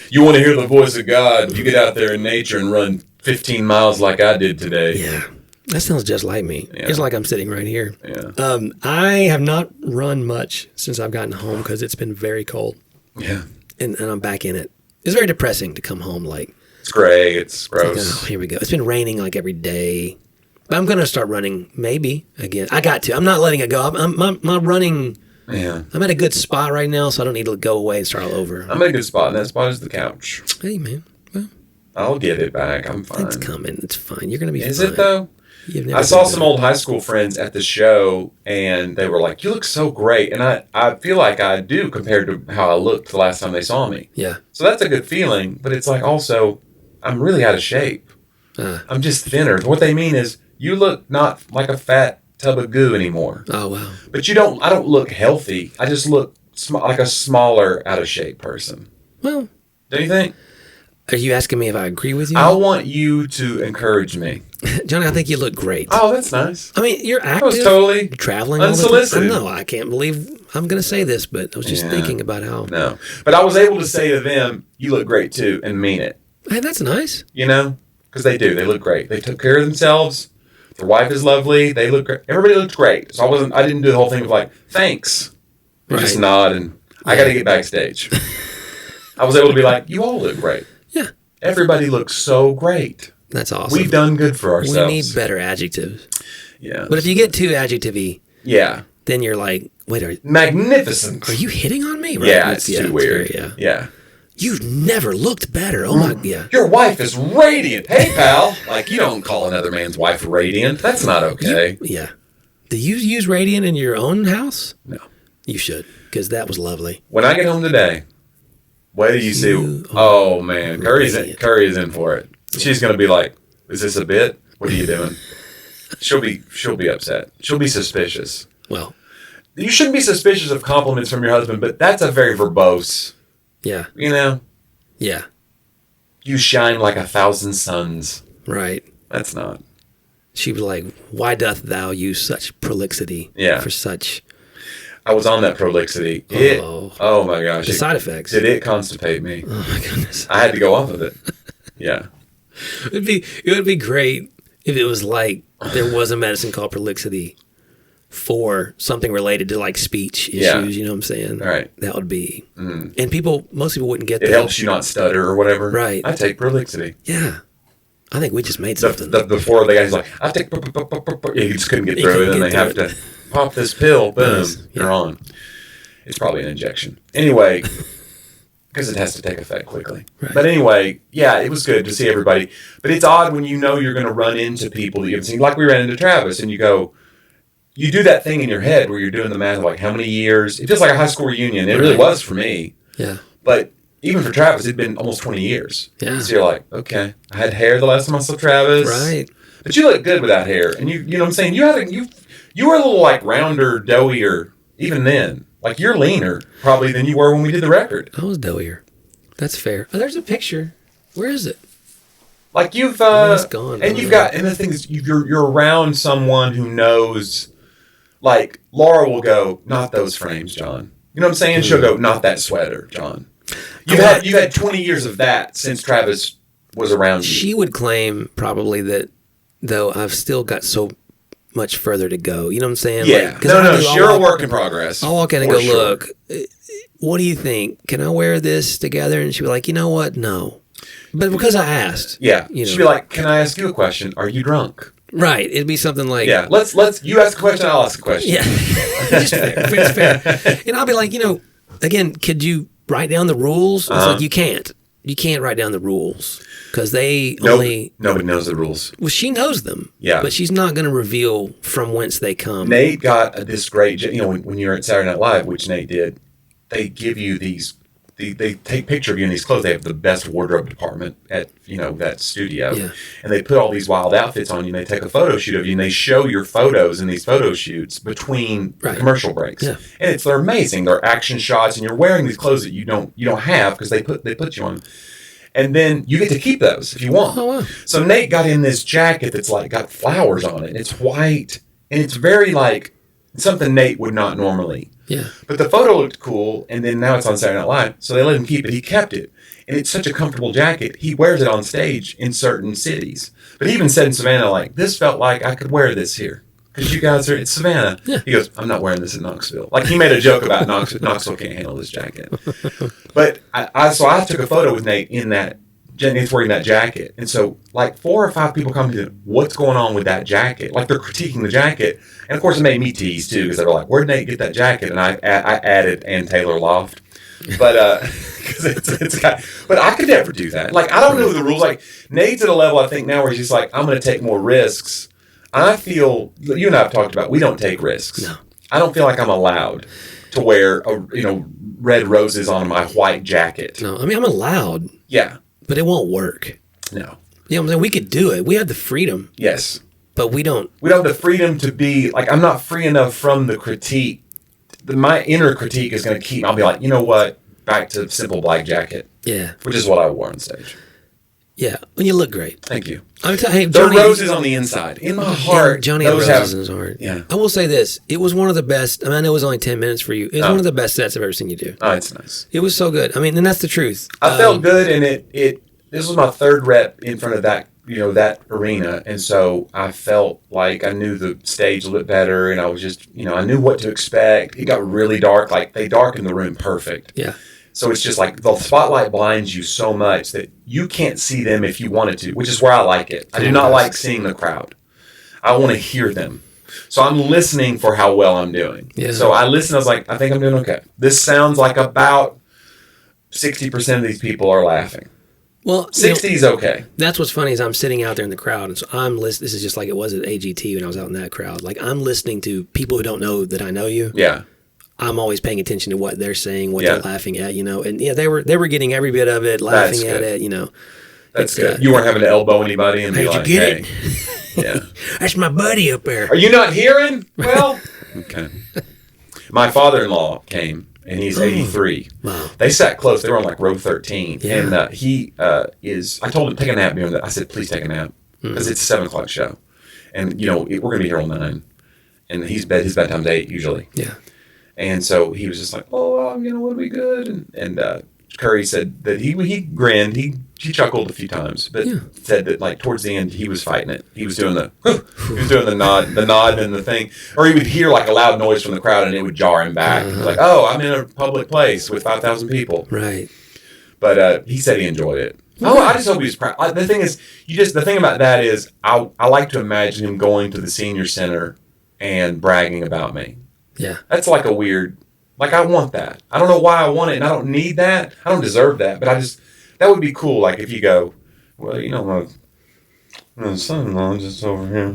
Speaker 4: You want to hear the voice of God, you get out there in nature and run 15 miles like I did today.
Speaker 3: Yeah. That sounds just like me. Yeah. It's like I'm sitting right here.
Speaker 4: Yeah.
Speaker 3: I have not run much since I've gotten home because it's been very cold.
Speaker 4: Yeah.
Speaker 3: And I'm back in it. It's very depressing to come home
Speaker 4: it's gray. It's gross.
Speaker 3: Here we go. It's been raining like every day. But I'm going to start running maybe again. I got to. I'm not letting it go. My running.
Speaker 4: Yeah.
Speaker 3: I'm at a good spot right now, so I don't need to go away and start all over.
Speaker 4: I'm at a good spot, and that spot is the couch.
Speaker 3: Hey, man. Well,
Speaker 4: I'll get it back. I'm fine.
Speaker 3: It's coming. It's fine. You're going to be fine.
Speaker 4: Is it, though? I saw some old high school friends at the show, and they were like, you look so great. And I feel like I do compared to how I looked the last time they saw me.
Speaker 3: Yeah.
Speaker 4: So that's a good feeling, but it's like also, I'm really out of shape. I'm just thinner. What they mean is, you look not like a fat tub of goo anymore.
Speaker 3: Oh, wow.
Speaker 4: But I don't look healthy. I just look like a smaller, out of shape person.
Speaker 3: Well.
Speaker 4: Don't you think?
Speaker 3: Are you asking me if I agree with you?
Speaker 4: I want you to encourage me.
Speaker 3: Jonnie, I think you look great.
Speaker 4: Oh, that's nice.
Speaker 3: I mean, you're active.
Speaker 4: I was totally
Speaker 3: traveling
Speaker 4: unsolicited.
Speaker 3: No, I can't believe I'm going to say this, but I was just thinking about how.
Speaker 4: No. But I was able to say to them, you look great too, and mean it.
Speaker 3: Hey, that's nice.
Speaker 4: Because they do. They look great. They took care of themselves. Their wife is lovely. They look great. Everybody looked great. So I didn't do the whole thing of like, thanks. Right. Just nod and I got to get backstage. I was able to be like, you all look great.
Speaker 3: Yeah.
Speaker 4: Everybody looks so great.
Speaker 3: That's awesome.
Speaker 4: We've done good for ourselves.
Speaker 3: We need better adjectives.
Speaker 4: Yeah.
Speaker 3: But if you get too adjective-y, then you're like, wait,
Speaker 4: magnificent.
Speaker 3: Are you hitting on me? Right?
Speaker 4: Yeah, it's too weird. Yeah.
Speaker 3: You've never looked better. Oh my, yeah.
Speaker 4: Your wife is radiant. Hey, pal. Like, you don't call another man's wife radiant. That's not okay.
Speaker 3: Do you use radiant in your own house?
Speaker 4: No.
Speaker 3: You should, because that was lovely.
Speaker 4: When I get home today, what do you see? Oh, man. Curry is in for it. She's going to be like, is this a bit? What are you doing? She'll be upset. She'll be suspicious.
Speaker 3: Well.
Speaker 4: You shouldn't be suspicious of compliments from your husband, but that's a very verbose.
Speaker 3: Yeah.
Speaker 4: Yeah. You shine like 1,000 suns.
Speaker 3: Right.
Speaker 4: That's not.
Speaker 3: She was like, why doth thou use such prolixity for such...
Speaker 4: I was on that prolixity. Oh my gosh.
Speaker 3: The side effects.
Speaker 4: Did it constipate me?
Speaker 3: Oh my goodness.
Speaker 4: I had to go off of it. Yeah.
Speaker 3: It would be great if it was like there was a medicine called prolixity for something related to like speech issues, you know what I'm saying?
Speaker 4: Right.
Speaker 3: That would be. And most people wouldn't get that.
Speaker 4: It helps you not stutter or whatever.
Speaker 3: Right.
Speaker 4: I take prolixity.
Speaker 3: Yeah. I think we just made something.
Speaker 4: Before the guy's like, I take. He just couldn't get through it, and they have to pop this pill. Boom, you're on. It's probably an injection. Anyway, because it has to take effect quickly. Right. But anyway, yeah, it was good to see everybody. But it's odd when you know you're going to run into people that you haven't seen. Like we ran into Travis, and you go, you do that thing in your head where you're doing the math of like how many years. It feels like a high school reunion. It really was for me.
Speaker 3: Yeah.
Speaker 4: But even for Travis, it'd been almost 20 years.
Speaker 3: Yeah.
Speaker 4: So you're like, okay, I had hair the last time I saw Travis.
Speaker 3: Right.
Speaker 4: But you look good without hair. And you know what I'm saying? You were a little like rounder, doughier even then. Like you're leaner probably than you were when we did the record.
Speaker 3: I was doughier. That's fair. Oh, there's a picture. Where is it?
Speaker 4: Like you've
Speaker 3: it's gone.
Speaker 4: And you've got, and the thing is you're around someone who knows, like Laura will go, not those frames, John. You know what I'm saying? She'll go, not that sweater, John. You've had 20 years of that since Travis was around you.
Speaker 3: She would claim probably that though I've still got so much further to go. You know what I'm saying?
Speaker 4: Yeah.
Speaker 3: Like,
Speaker 4: You're a work in progress.
Speaker 3: I'll walk in and go, look, what do you think? Can I wear this together? And she'd be like, you know what? No. But because I asked.
Speaker 4: Yeah.
Speaker 3: You know.
Speaker 4: She'd be like, can I ask you a question? Are you drunk?
Speaker 3: Right. It'd be something like.
Speaker 4: Yeah. Let's you ask a question, I'll ask a question.
Speaker 3: Yeah. Just fair. It's fair. And I'll be like, again, could you write down the rules? It's like, you can't. You can't write down the rules. Because nobody
Speaker 4: knows the rules.
Speaker 3: Well, she knows them.
Speaker 4: Yeah.
Speaker 3: But she's not going to reveal from whence they come.
Speaker 4: Nate got this great, when you're at Saturday Night Live, which Nate did, they give you these, they take a picture of you in these clothes. They have the best wardrobe department at, that studio. Yeah. And they put all these wild outfits on you, and they take a photo shoot of you, and they show your photos in these photo shoots between commercial breaks. Yeah. And they're amazing. They're action shots, and you're wearing these clothes that you don't have because they put you on. And then you get to keep those if you want.
Speaker 3: Oh, wow.
Speaker 4: So Nate got in this jacket that's like got flowers on it. And it's white. And it's very like something Nate would not normally.
Speaker 3: Yeah.
Speaker 4: But the photo looked cool. And then now it's on Saturday Night Live. So they let him keep it. He kept it. And it's such a comfortable jacket. He wears it on stage in certain cities. But he even said in Savannah, like, this felt like I could wear this here. Because you guys it's Savannah. Yeah. He goes, I'm not wearing this in Knoxville. Like, he made a joke about Knoxville can't handle this jacket. But I took a photo with Nate in that, Nate's wearing that jacket. And so, like, 4 or 5 people come to me, what's going on with that jacket? Like, they're critiquing the jacket. And, of course, it made me tease, too, because they were like, where'd Nate get that jacket? And I added Ann Taylor Loft. But, but I could never do that. Like, I don't know the rules. Like, Nate's at a level, I think, now where he's just like, I'm going to take more risks. I feel, you and I have talked about, we don't take risks.
Speaker 3: No.
Speaker 4: I don't feel like I'm allowed to wear, red roses on my white jacket.
Speaker 3: No, I mean, I'm allowed.
Speaker 4: Yeah.
Speaker 3: But it won't work.
Speaker 4: No.
Speaker 3: You know what I'm saying? We could do it. We have the freedom.
Speaker 4: Yes.
Speaker 3: But we don't.
Speaker 4: We don't have the freedom to be, like, I'm not free enough from the critique. My inner critique is going to keep, I'll be like, you know what? Back to simple black jacket.
Speaker 3: Yeah.
Speaker 4: Which is what I wore on stage.
Speaker 3: Yeah. When you look great.
Speaker 4: Thank you.
Speaker 3: Hey,
Speaker 4: the roses on the inside. In my heart.
Speaker 3: Jonnie had roses in his heart.
Speaker 4: Yeah.
Speaker 3: I will say this. It was one of the best. I mean, I know it was only 10 minutes for you. It was one of the best sets I've ever seen you do.
Speaker 4: Oh, it's nice.
Speaker 3: It was so good. I mean, and that's the truth.
Speaker 4: I felt good, and this was my 3rd rep in front of that, that arena. And so I felt like I knew the stage a little bit better, and I was just, I knew what to expect. It got really dark. Like, they darkened the room perfect.
Speaker 3: Yeah.
Speaker 4: So it's just like the spotlight blinds you so much that you can't see them if you wanted to, which is where I like it. I do not like seeing the crowd. I want to hear them. So I'm listening for how well I'm doing. Yeah. So I listened. I was like, I think I'm doing okay. This sounds like about 60% of these people are laughing.
Speaker 3: Well,
Speaker 4: 60 is okay.
Speaker 3: That's what's funny is I'm sitting out there in the crowd, and so I'm listening. This is just like it was at AGT when I was out in that crowd. Like, I'm listening to people who don't know that I know you.
Speaker 4: Yeah.
Speaker 3: I'm always paying attention to what they're saying, what they're laughing at, and they were getting every bit of it, laughing at it,
Speaker 4: That's good. You weren't having to elbow anybody and be like,
Speaker 3: "Hey,
Speaker 4: yeah,
Speaker 3: that's my buddy up there."
Speaker 4: Are you not hearing? Well, okay. My father-in-law came, and he's 83. Wow. They sat close. They were on like row 13, and he is. I told him take a nap. I said, please take a nap because it's a 7:00 show, and we're gonna be here all 9, and his bedtime's 8 usually.
Speaker 3: Yeah.
Speaker 4: And so he was just like, oh, it'll be good. And Curry said that he grinned. He chuckled a few times, but said that like towards the end he was fighting it. He was doing the nod and the thing, or he would hear like a loud noise from the crowd and it would jar him back. Like, oh, I'm in a public place with 5,000 people.
Speaker 3: Right.
Speaker 4: But he said he enjoyed it. Oh, I just hope he was proud. The thing is, the thing about that is, I like to imagine him going to the senior center and bragging about me.
Speaker 3: Yeah.
Speaker 4: That's like a weird, like I want that. I don't know why I want it, and I don't need that. I don't deserve that, but that would be cool. Like if you go, well, my son-in-law just over here.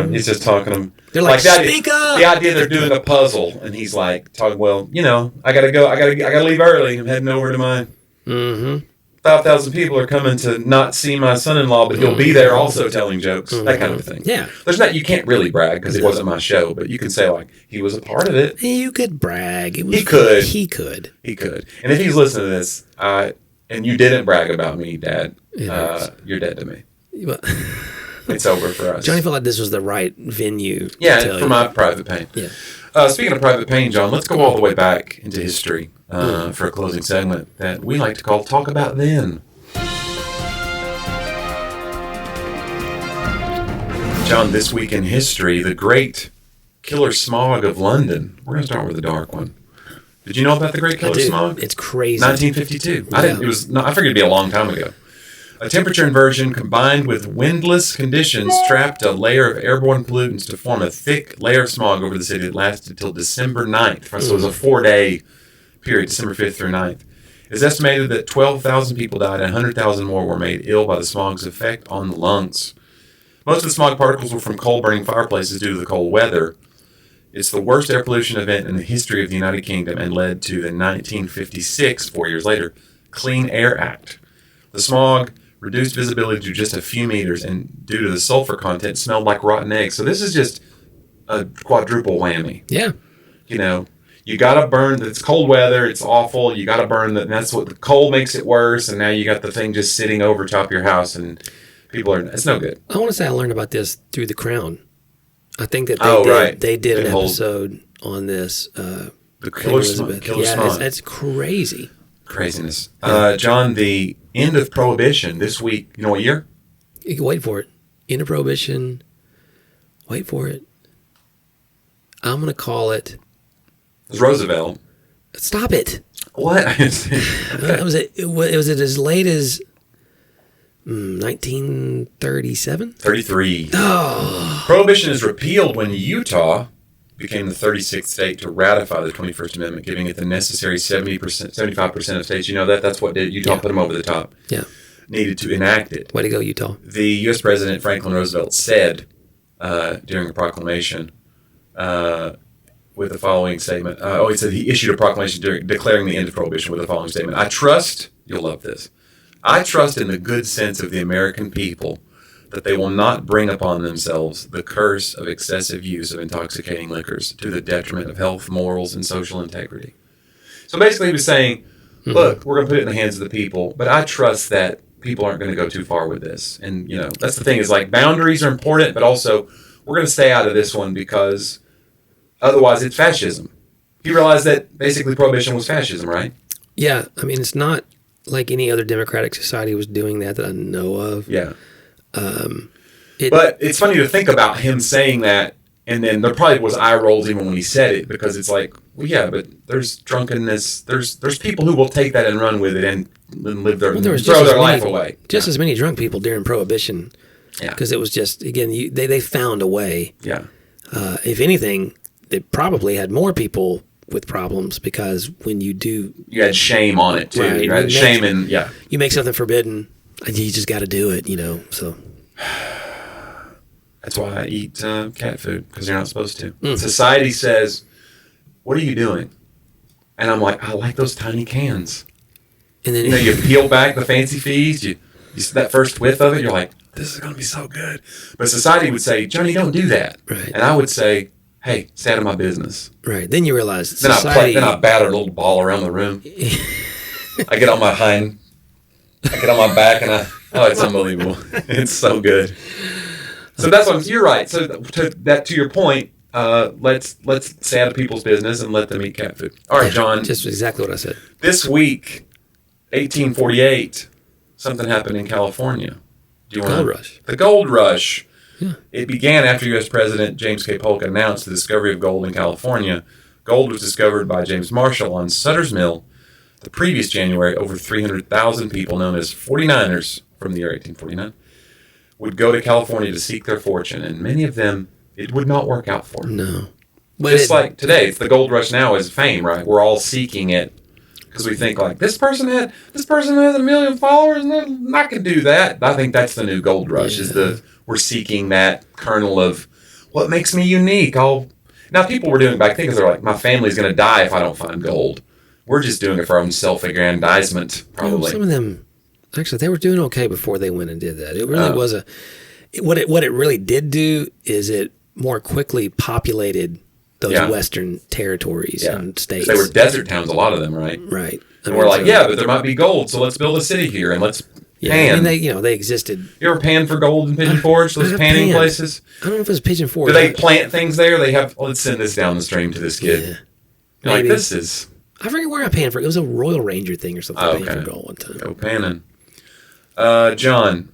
Speaker 4: He's just talking to him.
Speaker 3: They're like speak up!
Speaker 4: The idea they're doing a puzzle, and he's like, well, I gotta go. I gotta leave early. I'm heading over to my 5,000 people are coming to not see my son-in-law, but he'll be there also telling jokes, that kind of thing.
Speaker 3: Yeah.
Speaker 4: You can't really brag because it wasn't my show, but you can say like, he was a part of it.
Speaker 3: You could brag.
Speaker 4: He could.
Speaker 3: He could.
Speaker 4: And if he's listening to this, and you didn't brag about me, Dad, you're dead to me. It's over for us.
Speaker 3: Jonnie felt like this was the right venue.
Speaker 4: Yeah, for my private pain.
Speaker 3: Yeah.
Speaker 4: Speaking of private pain, John, let's go all the way back into history for a closing segment that we like to call Talk About Then. John, this week in history, the great killer smog of London. We're going to start with the dark one. Did you know about the great killer smog?
Speaker 3: It's crazy.
Speaker 4: 1952.
Speaker 3: Yeah.
Speaker 4: I figured it'd be a long time ago. A temperature inversion combined with windless conditions trapped a layer of airborne pollutants to form a thick layer of smog over the city that lasted until December 9th. So it was a 4-day period, December 5th through 9th. It's estimated that 12,000 people died and 100,000 more were made ill by the smog's effect on the lungs. Most of the smog particles were from coal-burning fireplaces due to the cold weather. It's the worst air pollution event in the history of the United Kingdom and led to the 1956, 4 years later, Clean Air Act. The smog reduced visibility to just a few meters, and due to the sulfur content, smelled like rotten eggs. So this is just a quadruple whammy.
Speaker 3: Yeah.
Speaker 4: You know, you got to burn. It's cold weather. It's awful. You got to burn and that's what the cold makes it worse. And now you got the thing just sitting over top of your house, and it's no good.
Speaker 3: I want to say I learned about this through The Crown. I think that they did an episode on this.
Speaker 4: The killer smog.
Speaker 3: It's crazy.
Speaker 4: Craziness. John, the end of Prohibition this week. You know what year?
Speaker 3: You can wait for it. End of Prohibition. Wait for it. I'm going to call it.
Speaker 4: It was Roosevelt.
Speaker 3: Stop it.
Speaker 4: What?
Speaker 3: It was as late as 1937?
Speaker 4: 33.
Speaker 3: Oh.
Speaker 4: Prohibition is repealed when Utah became the 36th state to ratify the 21st Amendment, giving it the necessary 75% of states. You know that's what did Utah put them over the top.
Speaker 3: Yeah.
Speaker 4: Needed to enact it.
Speaker 3: Way to go, Utah.
Speaker 4: The U.S. President Franklin Roosevelt said during a proclamation with the following statement. He said he issued a proclamation declaring the end of Prohibition with the following statement. You'll love this. I trust in the good sense of the American people that they will not bring upon themselves the curse of excessive use of intoxicating liquors to the detriment of health, morals, and social integrity. So basically he was saying, look, we're going to put it in the hands of the people, but I trust that people aren't going to go too far with this. And, you know, that's the thing is like boundaries are important, but also we're going to stay out of this one because otherwise it's fascism. You realize that basically Prohibition was fascism, right?
Speaker 3: Yeah. I mean, it's not like any other democratic society was doing that I know of.
Speaker 4: Yeah. But it's funny to think about him saying that, and then there probably was eye rolls even when he said it, because it's like, well, yeah, but there's drunkenness. There's people who will take that and run with it and live their throw their life away.
Speaker 3: Just as many drunk people during Prohibition. Yeah. Because it was just, again, they found a way.
Speaker 4: Yeah.
Speaker 3: If anything, they probably had more people with problems because when you
Speaker 4: had shame on it too. Right? Shame
Speaker 3: you make something forbidden, you just got to do it, you know. So
Speaker 4: that's why I eat cat food, because you're not supposed to. Society says, "What are you doing?" And I'm like, "I like those tiny cans." And then you peel back the fancy fees. You that first whiff of it, you're like, "This is going to be so good." But society would say, "Johnny, don't do that."
Speaker 3: Right.
Speaker 4: And I would say, "Hey, stay out of my business."
Speaker 3: Right. Then you realize
Speaker 4: society. Then I batter a little ball around the room. I get on my back and it's unbelievable. It's so good. So that's what you're right. So to your point, let's stay out of people's business and let them eat cat food. All right, John.
Speaker 3: Just exactly what I said.
Speaker 4: This week, 1848, something happened in California.
Speaker 3: Gold Rush.
Speaker 4: The Gold Rush.
Speaker 3: Yeah.
Speaker 4: It began after U.S. President James K. Polk announced the discovery of gold in California. Gold was discovered by James Marshall on Sutter's Mill the previous January. Over 300,000 people, known as 49ers from the year 1849, would go to California to seek their fortune, and many of them, it would not work out for them.
Speaker 3: No.
Speaker 4: Just like today, it's the gold rush now is fame, right? We're all seeking it because we think like, this person has 1 million followers and they're not going to do that. I think that's the new gold rush we're seeking that kernel of what makes me unique. Now people were doing it back then because they're like, my family's going to die if I don't find gold. We're just doing it for our own self-aggrandizement, probably.
Speaker 3: Some of them, actually, they were doing okay before they went and did that. It really was what it really did do is it more quickly populated those western territories and states.
Speaker 4: They were desert towns, a lot of them, right?
Speaker 3: Right.
Speaker 4: And we're like, but there might be gold, so let's build a city here and let's pan.
Speaker 3: I mean, they existed.
Speaker 4: You ever pan for gold in Pigeon Forge? Those panning places?
Speaker 3: I don't know if it was Pigeon Forge.
Speaker 4: Do they plant things there? They have, let's send this down the stream to this kid.
Speaker 3: Yeah.
Speaker 4: You're like, this is...
Speaker 3: I forget where I panned for. It was a Royal Ranger thing or something. I panned for gold one time.
Speaker 4: Go panning. John,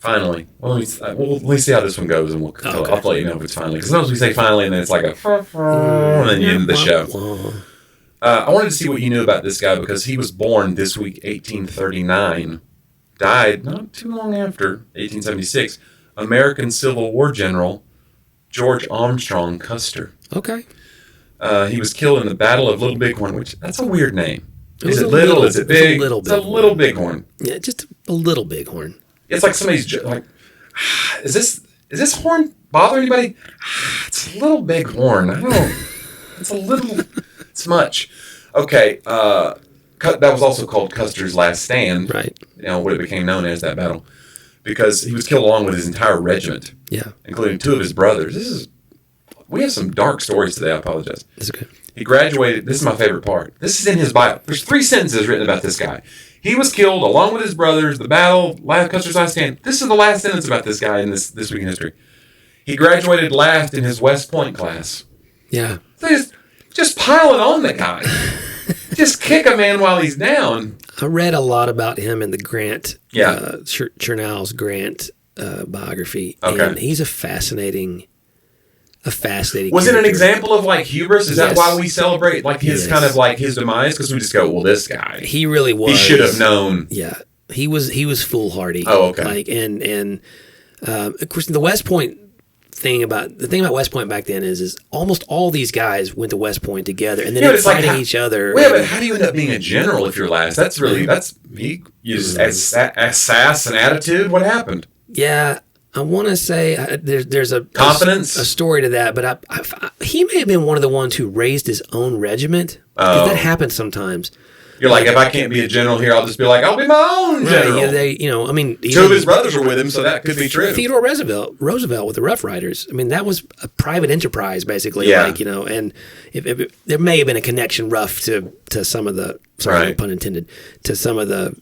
Speaker 4: Finally. Well, let me see how this one goes, and I'll let you know if it's finally. Because sometimes we say finally, and then it's like a and then you end the show. I wanted to see what you knew about this guy because he was born this week, 1839. Died not too long after, 1876. American Civil War General George Armstrong Custer.
Speaker 3: Okay.
Speaker 4: He was killed in the Battle of Little Bighorn, which that's a weird name. Is it little? Is it big? It's a little bighorn.
Speaker 3: Yeah, just a little bighorn.
Speaker 4: It's like somebody's like, is this horn bother anybody? It's a little big horn. I don't. It's a little. It's much. Okay. That was also called Custer's Last Stand.
Speaker 3: Right.
Speaker 4: You know what it became known as, that battle, because he was killed along with his entire regiment.
Speaker 3: Yeah.
Speaker 4: Including 2 of his brothers. We have some dark stories today. I apologize.
Speaker 3: That's okay.
Speaker 4: He graduated. This is my favorite part. This is in his bio. There's 3 sentences written about this guy. He was killed along with his brothers. The battle, Custer's Last Stand. This is the last sentence about this guy in this week in history. He graduated last in his West Point class.
Speaker 3: Yeah.
Speaker 4: So just pile it on the guy. Just kick a man while he's down.
Speaker 3: I read a lot about him in the Grant,
Speaker 4: Yeah.
Speaker 3: Chernow's Grant biography.
Speaker 4: Okay.
Speaker 3: And he's a fascinating Was
Speaker 4: character. It an example of like hubris? Is that why we celebrate like his kind of like his demise? Because we just go, well, this guy.
Speaker 3: He really was.
Speaker 4: He should have known.
Speaker 3: Yeah. He was foolhardy.
Speaker 4: Oh, okay.
Speaker 3: Like and of course the West Point thing about West Point back then is almost all these guys went to West Point together and then they're fighting each other.
Speaker 4: Wait, but how do you end up being a general if you're last? He used sass and attitude. What happened?
Speaker 3: Yeah, I want to say there's a
Speaker 4: confidence,
Speaker 3: a story to that, but he may have been one of the ones who raised his own regiment. Because that happens sometimes.
Speaker 4: You're like, if I can't be a general here, I'll just be like, I'll be my own general.
Speaker 3: Right, yeah,
Speaker 4: 2 of his brothers were with him, so that could be true.
Speaker 3: Theodore Roosevelt with the Rough Riders. I mean, that was a private enterprise, basically.
Speaker 4: Yeah.
Speaker 3: And if there may have been a connection rough to some of the, sorry, no pun intended, to some of the,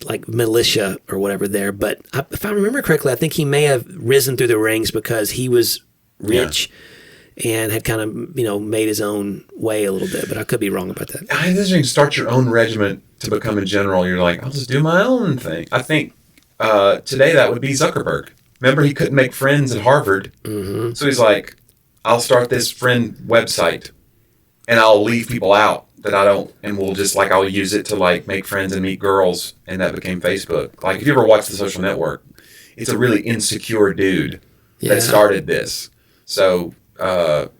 Speaker 3: like militia or whatever there. But if I remember correctly, I think he may have risen through the ranks because he was rich. Yeah. And had kind of, made his own way a little bit, but I could be wrong about that.
Speaker 4: I think you start your own regiment to become a general. You're like, I'll just do my own thing. I think today that would be Zuckerberg. Remember, he couldn't make friends at Harvard, so he's like, I'll start this friend website, and I'll leave people out that I don't, and we'll just I'll use it to make friends and meet girls, and that became Facebook. Like, if you ever watch The Social Network, it's a really insecure dude that started this. So.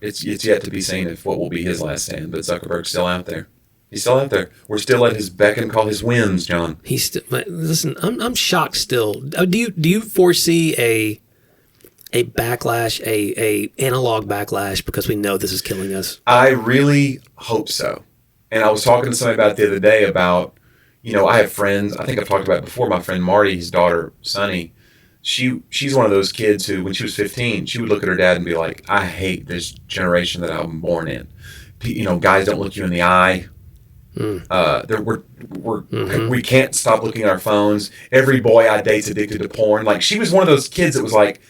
Speaker 4: It's yet to be seen if what will be his last stand, but Zuckerberg's still out there. He's still out there. We're still at his beck and call, his whims, John.
Speaker 3: He's still. Listen, I'm shocked still. Do you foresee a backlash, a analog backlash, because we know this is killing us?
Speaker 4: I really hope so. And I was talking to somebody about it the other day about, I have friends. I think I've talked about it before. My friend Marty, his daughter Sonny. She's one of those kids who, when she was 15, she would look at her dad and be like, I hate this generation that I'm born in. Guys don't look you in the eye. We can't stop looking at our phones. Every boy I date's addicted to porn. Like, she was one of those kids that was like,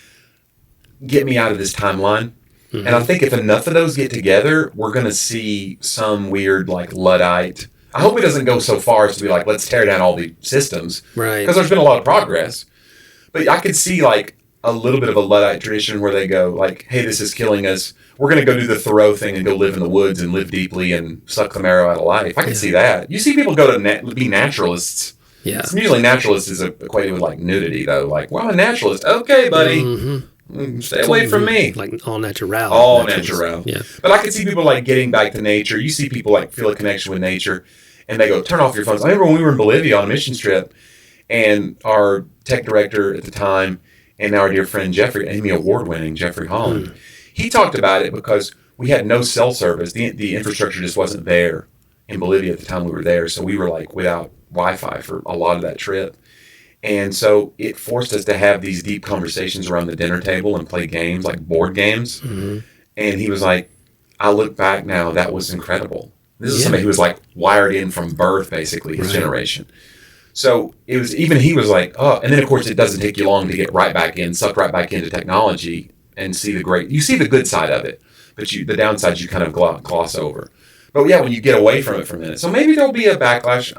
Speaker 4: get me out of this timeline. And I think if enough of those get together, we're going to see some weird, Luddite. I hope it doesn't go so far as to be like, let's tear down all the systems.
Speaker 3: Right.
Speaker 4: Because there's been a lot of progress. But I could see a little bit of a Luddite tradition where they go hey, this is killing us. We're going to go do the Thoreau thing and go live in the woods and live deeply and suck the marrow out of life. I could see that. You see people go to be naturalists.
Speaker 3: Yeah.
Speaker 4: Usually naturalist is equated with nudity though. Well, I'm a naturalist. Okay, buddy. Stay away from me.
Speaker 3: Like all natural.
Speaker 4: All natural.
Speaker 3: Yeah.
Speaker 4: But I could see people getting back to nature. You see people feel a connection with nature and they go, turn off your phones. I remember when we were in Bolivia on a mission trip. And our tech director at the time, and now our dear friend Jeffrey, Emmy Award-winning Jeffrey Holland, he talked about it because we had no cell service. The infrastructure just wasn't there in Bolivia at the time we were there. So we were without Wi-Fi for a lot of that trip. And so it forced us to have these deep conversations around the dinner table and play games, board games. And he was like, I look back now, that was incredible. This is somebody who was wired in from birth, basically, his generation. So it was, even he was like, oh, and then of course it doesn't take you long to get sucked right back into technology and see you see the good side of it, but the downsides you kind of gloss over. But yeah, when you get away from it for a minute. So maybe there'll be a backlash.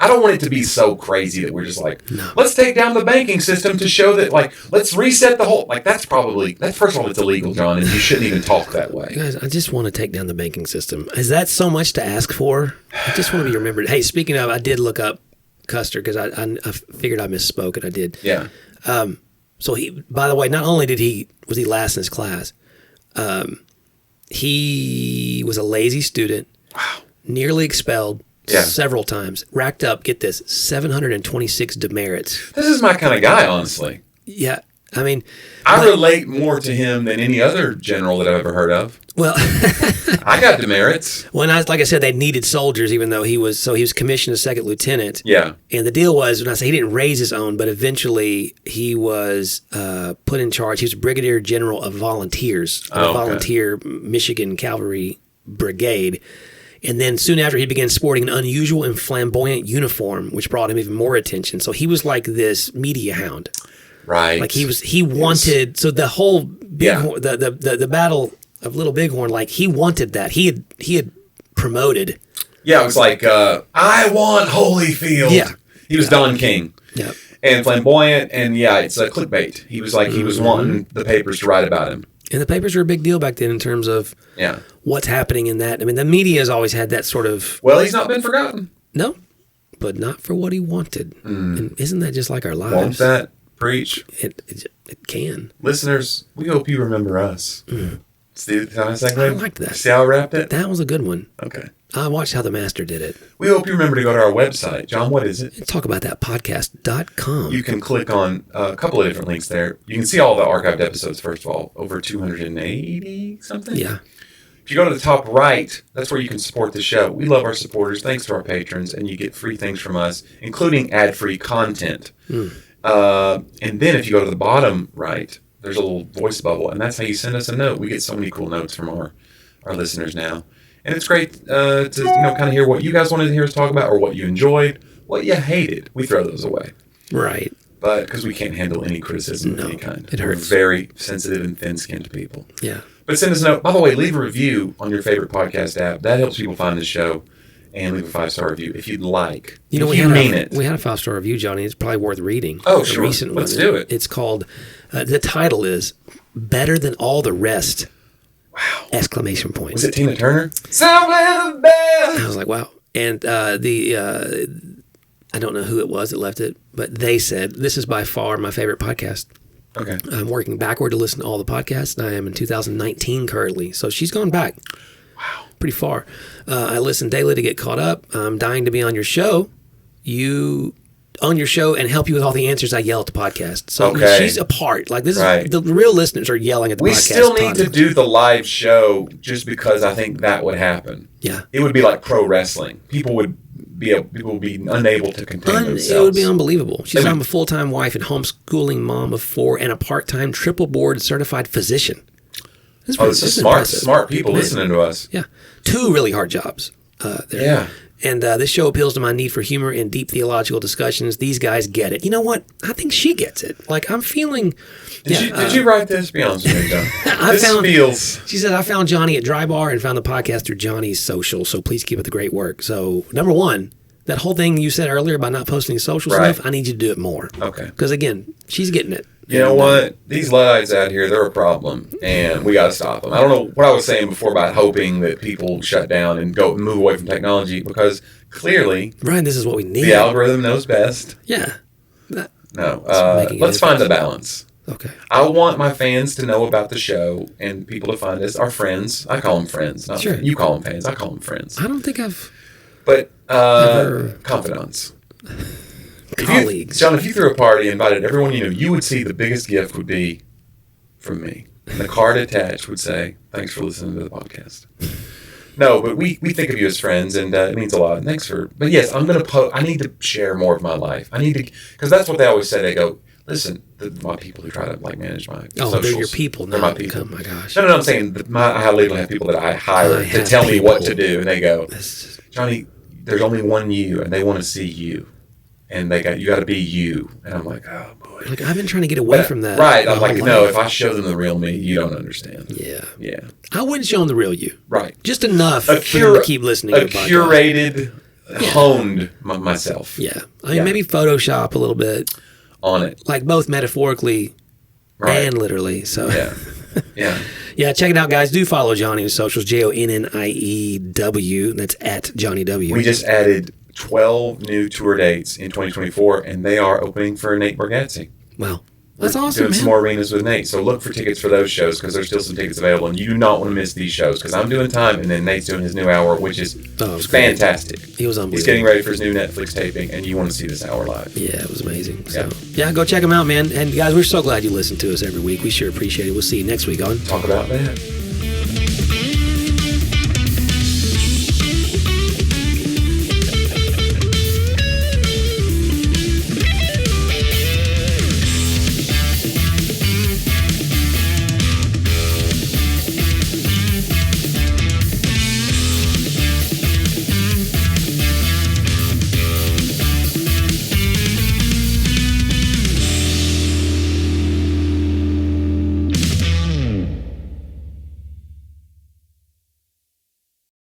Speaker 4: I don't want it to be so crazy that we're just like,
Speaker 3: No.
Speaker 4: let's take down the banking system to show that, like, let's reset the whole, like, that's first of all, it's illegal, John, and you shouldn't even talk that way.
Speaker 3: Guys, I just want to take down the banking system. Is that so much to ask for? I just want to be remembered. Hey, speaking of, I did look up Custer because I figured I misspoke, and I did.
Speaker 4: Yeah.
Speaker 3: So he, by the way, not only was he last in his class, he was a lazy student.
Speaker 4: Wow.
Speaker 3: Nearly expelled.
Speaker 4: Yeah.
Speaker 3: Several times. Racked up, get this, 726 demerits.
Speaker 4: This is my kind of guy, honestly.
Speaker 3: Yeah. I mean,
Speaker 4: I relate more to him than any other general that I've ever heard of.
Speaker 3: well,
Speaker 4: I got demerits.
Speaker 3: like I said, they needed soldiers, even though he was commissioned as second lieutenant.
Speaker 4: Yeah.
Speaker 3: And the deal was, when I say he didn't raise his own, but eventually he was put in charge. He was brigadier general of volunteers, of the volunteer Michigan Cavalry Brigade. And then soon after, he began sporting an unusual and flamboyant uniform, which brought him even more attention. So he was like this media hound.
Speaker 4: Right.
Speaker 3: Like he wanted, so the whole the battle of Little Bighorn, like he wanted that. He had promoted.
Speaker 4: Yeah, it was like, I want Holyfield.
Speaker 3: Yeah.
Speaker 4: He was Don King.
Speaker 3: Yeah.
Speaker 4: And flamboyant, and it's a clickbait. He was like, he was wanting the papers to write about him.
Speaker 3: And the papers were a big deal back then in terms of what's happening in that. I mean, the media has always had that sort of...
Speaker 4: Well, he's not been forgotten.
Speaker 3: No, but not for what he wanted. And isn't that just like our lives?
Speaker 4: Won't that? Preach.
Speaker 3: It can.
Speaker 4: Listeners, we hope you remember us. See how I
Speaker 3: I liked that.
Speaker 4: See how I wrapped it?
Speaker 3: That was a good one.
Speaker 4: Okay.
Speaker 3: I watched how the master did it.
Speaker 4: We hope you remember to go to our website. John, what is it?
Speaker 3: Talk about that podcast.com.
Speaker 4: You can click on a couple of different links there. You can see all the archived episodes, first of all, over 280 something.
Speaker 3: Yeah.
Speaker 4: If you go to the top right, that's where you can support the show. We love our supporters. Thanks to our patrons, and you get free things from us, including ad-free content. And then if you go to the bottom right, there's a little voice bubble, and that's how you send us a note. We get so many cool notes from our listeners now. And it's great to kind of hear what you guys wanted to hear us talk about, or what you enjoyed, what you hated. We throw those away.
Speaker 3: Right.
Speaker 4: But because we can't handle any criticism of any kind.
Speaker 3: It hurts.
Speaker 4: We're very sensitive and thin-skinned people.
Speaker 3: Yeah.
Speaker 4: But send us a note. By the way, leave a review on your favorite podcast app. That helps people find the show. And leave a 5-star review if you'd like.
Speaker 3: We had a 5-star review, Johnny. It's probably worth reading.
Speaker 4: Oh, sure.
Speaker 3: Recent
Speaker 4: Let's
Speaker 3: one.
Speaker 4: do it.
Speaker 3: It's called, the title is Better Than All the Rest.
Speaker 4: Wow.
Speaker 3: Exclamation point.
Speaker 4: Was it Tina Turner? Somewhere the best.
Speaker 3: I was like, wow. And I don't know who it was that left it, but they said, this is by far my favorite podcast.
Speaker 4: Okay.
Speaker 3: I'm working backward to listen to all the podcasts, and I am in 2019 currently. So she's gone back.
Speaker 4: Wow.
Speaker 3: Pretty far. I listen daily to get caught up. I'm dying to be on your show. On your show and help you with all the answers I yell at the podcast. So she's a part. Like this is the real listeners are yelling at the podcast.
Speaker 4: We still need to do the live show just because I think that would happen.
Speaker 3: Yeah.
Speaker 4: It would be like pro wrestling. People would be unable to contain themselves.
Speaker 3: It would be unbelievable. She said, I'm a full-time wife and homeschooling mom of 4 and a part-time triple board certified physician.
Speaker 4: This is smart people listening to us.
Speaker 3: Yeah. 2 really hard jobs. There.
Speaker 4: Yeah.
Speaker 3: And this show appeals to my need for humor and deep theological discussions. These guys get it. You know what? I think she gets it. Like, I'm feeling...
Speaker 4: Did you write this? Be honest with me, John.
Speaker 3: She said, I found Johnny at Dry Bar and found the podcast through Johnny's social, so please keep up the great work. So, number one, that whole thing you said earlier about not posting social stuff, I need you to do it more.
Speaker 4: Okay.
Speaker 3: Because, again, she's getting it.
Speaker 4: You know what? These Luddites out here, they're a problem, and we got to stop them. I don't know what I was saying before about hoping that people shut down and move away from technology, because clearly...
Speaker 3: Brian, this is what we need.
Speaker 4: The algorithm knows best.
Speaker 3: Yeah.
Speaker 4: Let's find the balance.
Speaker 3: Okay.
Speaker 4: I want my fans to know about the show and people to find us. Our friends. I call them friends. Not
Speaker 3: sure.
Speaker 4: Fans. You call them fans. I call them friends.
Speaker 3: I don't think I've...
Speaker 4: But confidants.
Speaker 3: Colleagues.
Speaker 4: John, if you threw a party and invited everyone you knew, you would see the biggest gift would be from me. And the card attached would say, thanks for listening to the podcast. No, but we think of you as friends, and it means a lot. And thanks for... But yes, I'm going to I need to share more of my life. I need to... Because that's what they always say. They go, listen, my people who try to manage my socials.
Speaker 3: They're your people.
Speaker 4: They're my people.
Speaker 3: Oh, my gosh.
Speaker 4: No, I'm saying I literally have people that I hire to tell me what to do. And they go, Johnny, there's only one you, and they want to see you. And you got to be you. And I'm like, oh, boy.
Speaker 3: Like, I've been trying to get away from that.
Speaker 4: Right. I'm like, no, if I show them the real me, you don't understand.
Speaker 3: Yeah.
Speaker 4: Yeah.
Speaker 3: I wouldn't show them the real you.
Speaker 4: Right.
Speaker 3: Just enough for them to keep listening to
Speaker 4: a curated honed myself.
Speaker 3: Yeah. I mean, maybe Photoshop a little bit.
Speaker 4: On it.
Speaker 3: Like both metaphorically and literally. So
Speaker 4: yeah. Yeah.
Speaker 3: Yeah, check it out, guys. Do follow Jonnie on socials, JONNIEW. That's at Jonnie W.
Speaker 4: We just added 12 new tour dates in 2024, and they are opening for Nate Bargatze.
Speaker 3: Wow. That's awesome,
Speaker 4: doing
Speaker 3: man.
Speaker 4: some more arenas with Nate. So look for tickets for those shows because there's still some tickets available. And you do not want to miss these shows because I'm doing time and then Nate's doing his new hour, which is fantastic.
Speaker 3: Great. He was unbelievable.
Speaker 4: He's getting ready for his new Netflix taping, and you want to see this hour live.
Speaker 3: Yeah, it was amazing. So, yeah, go check him out, man. And guys, we're so glad you listen to us every week. We sure appreciate it. We'll see you next week on
Speaker 4: Talk About That.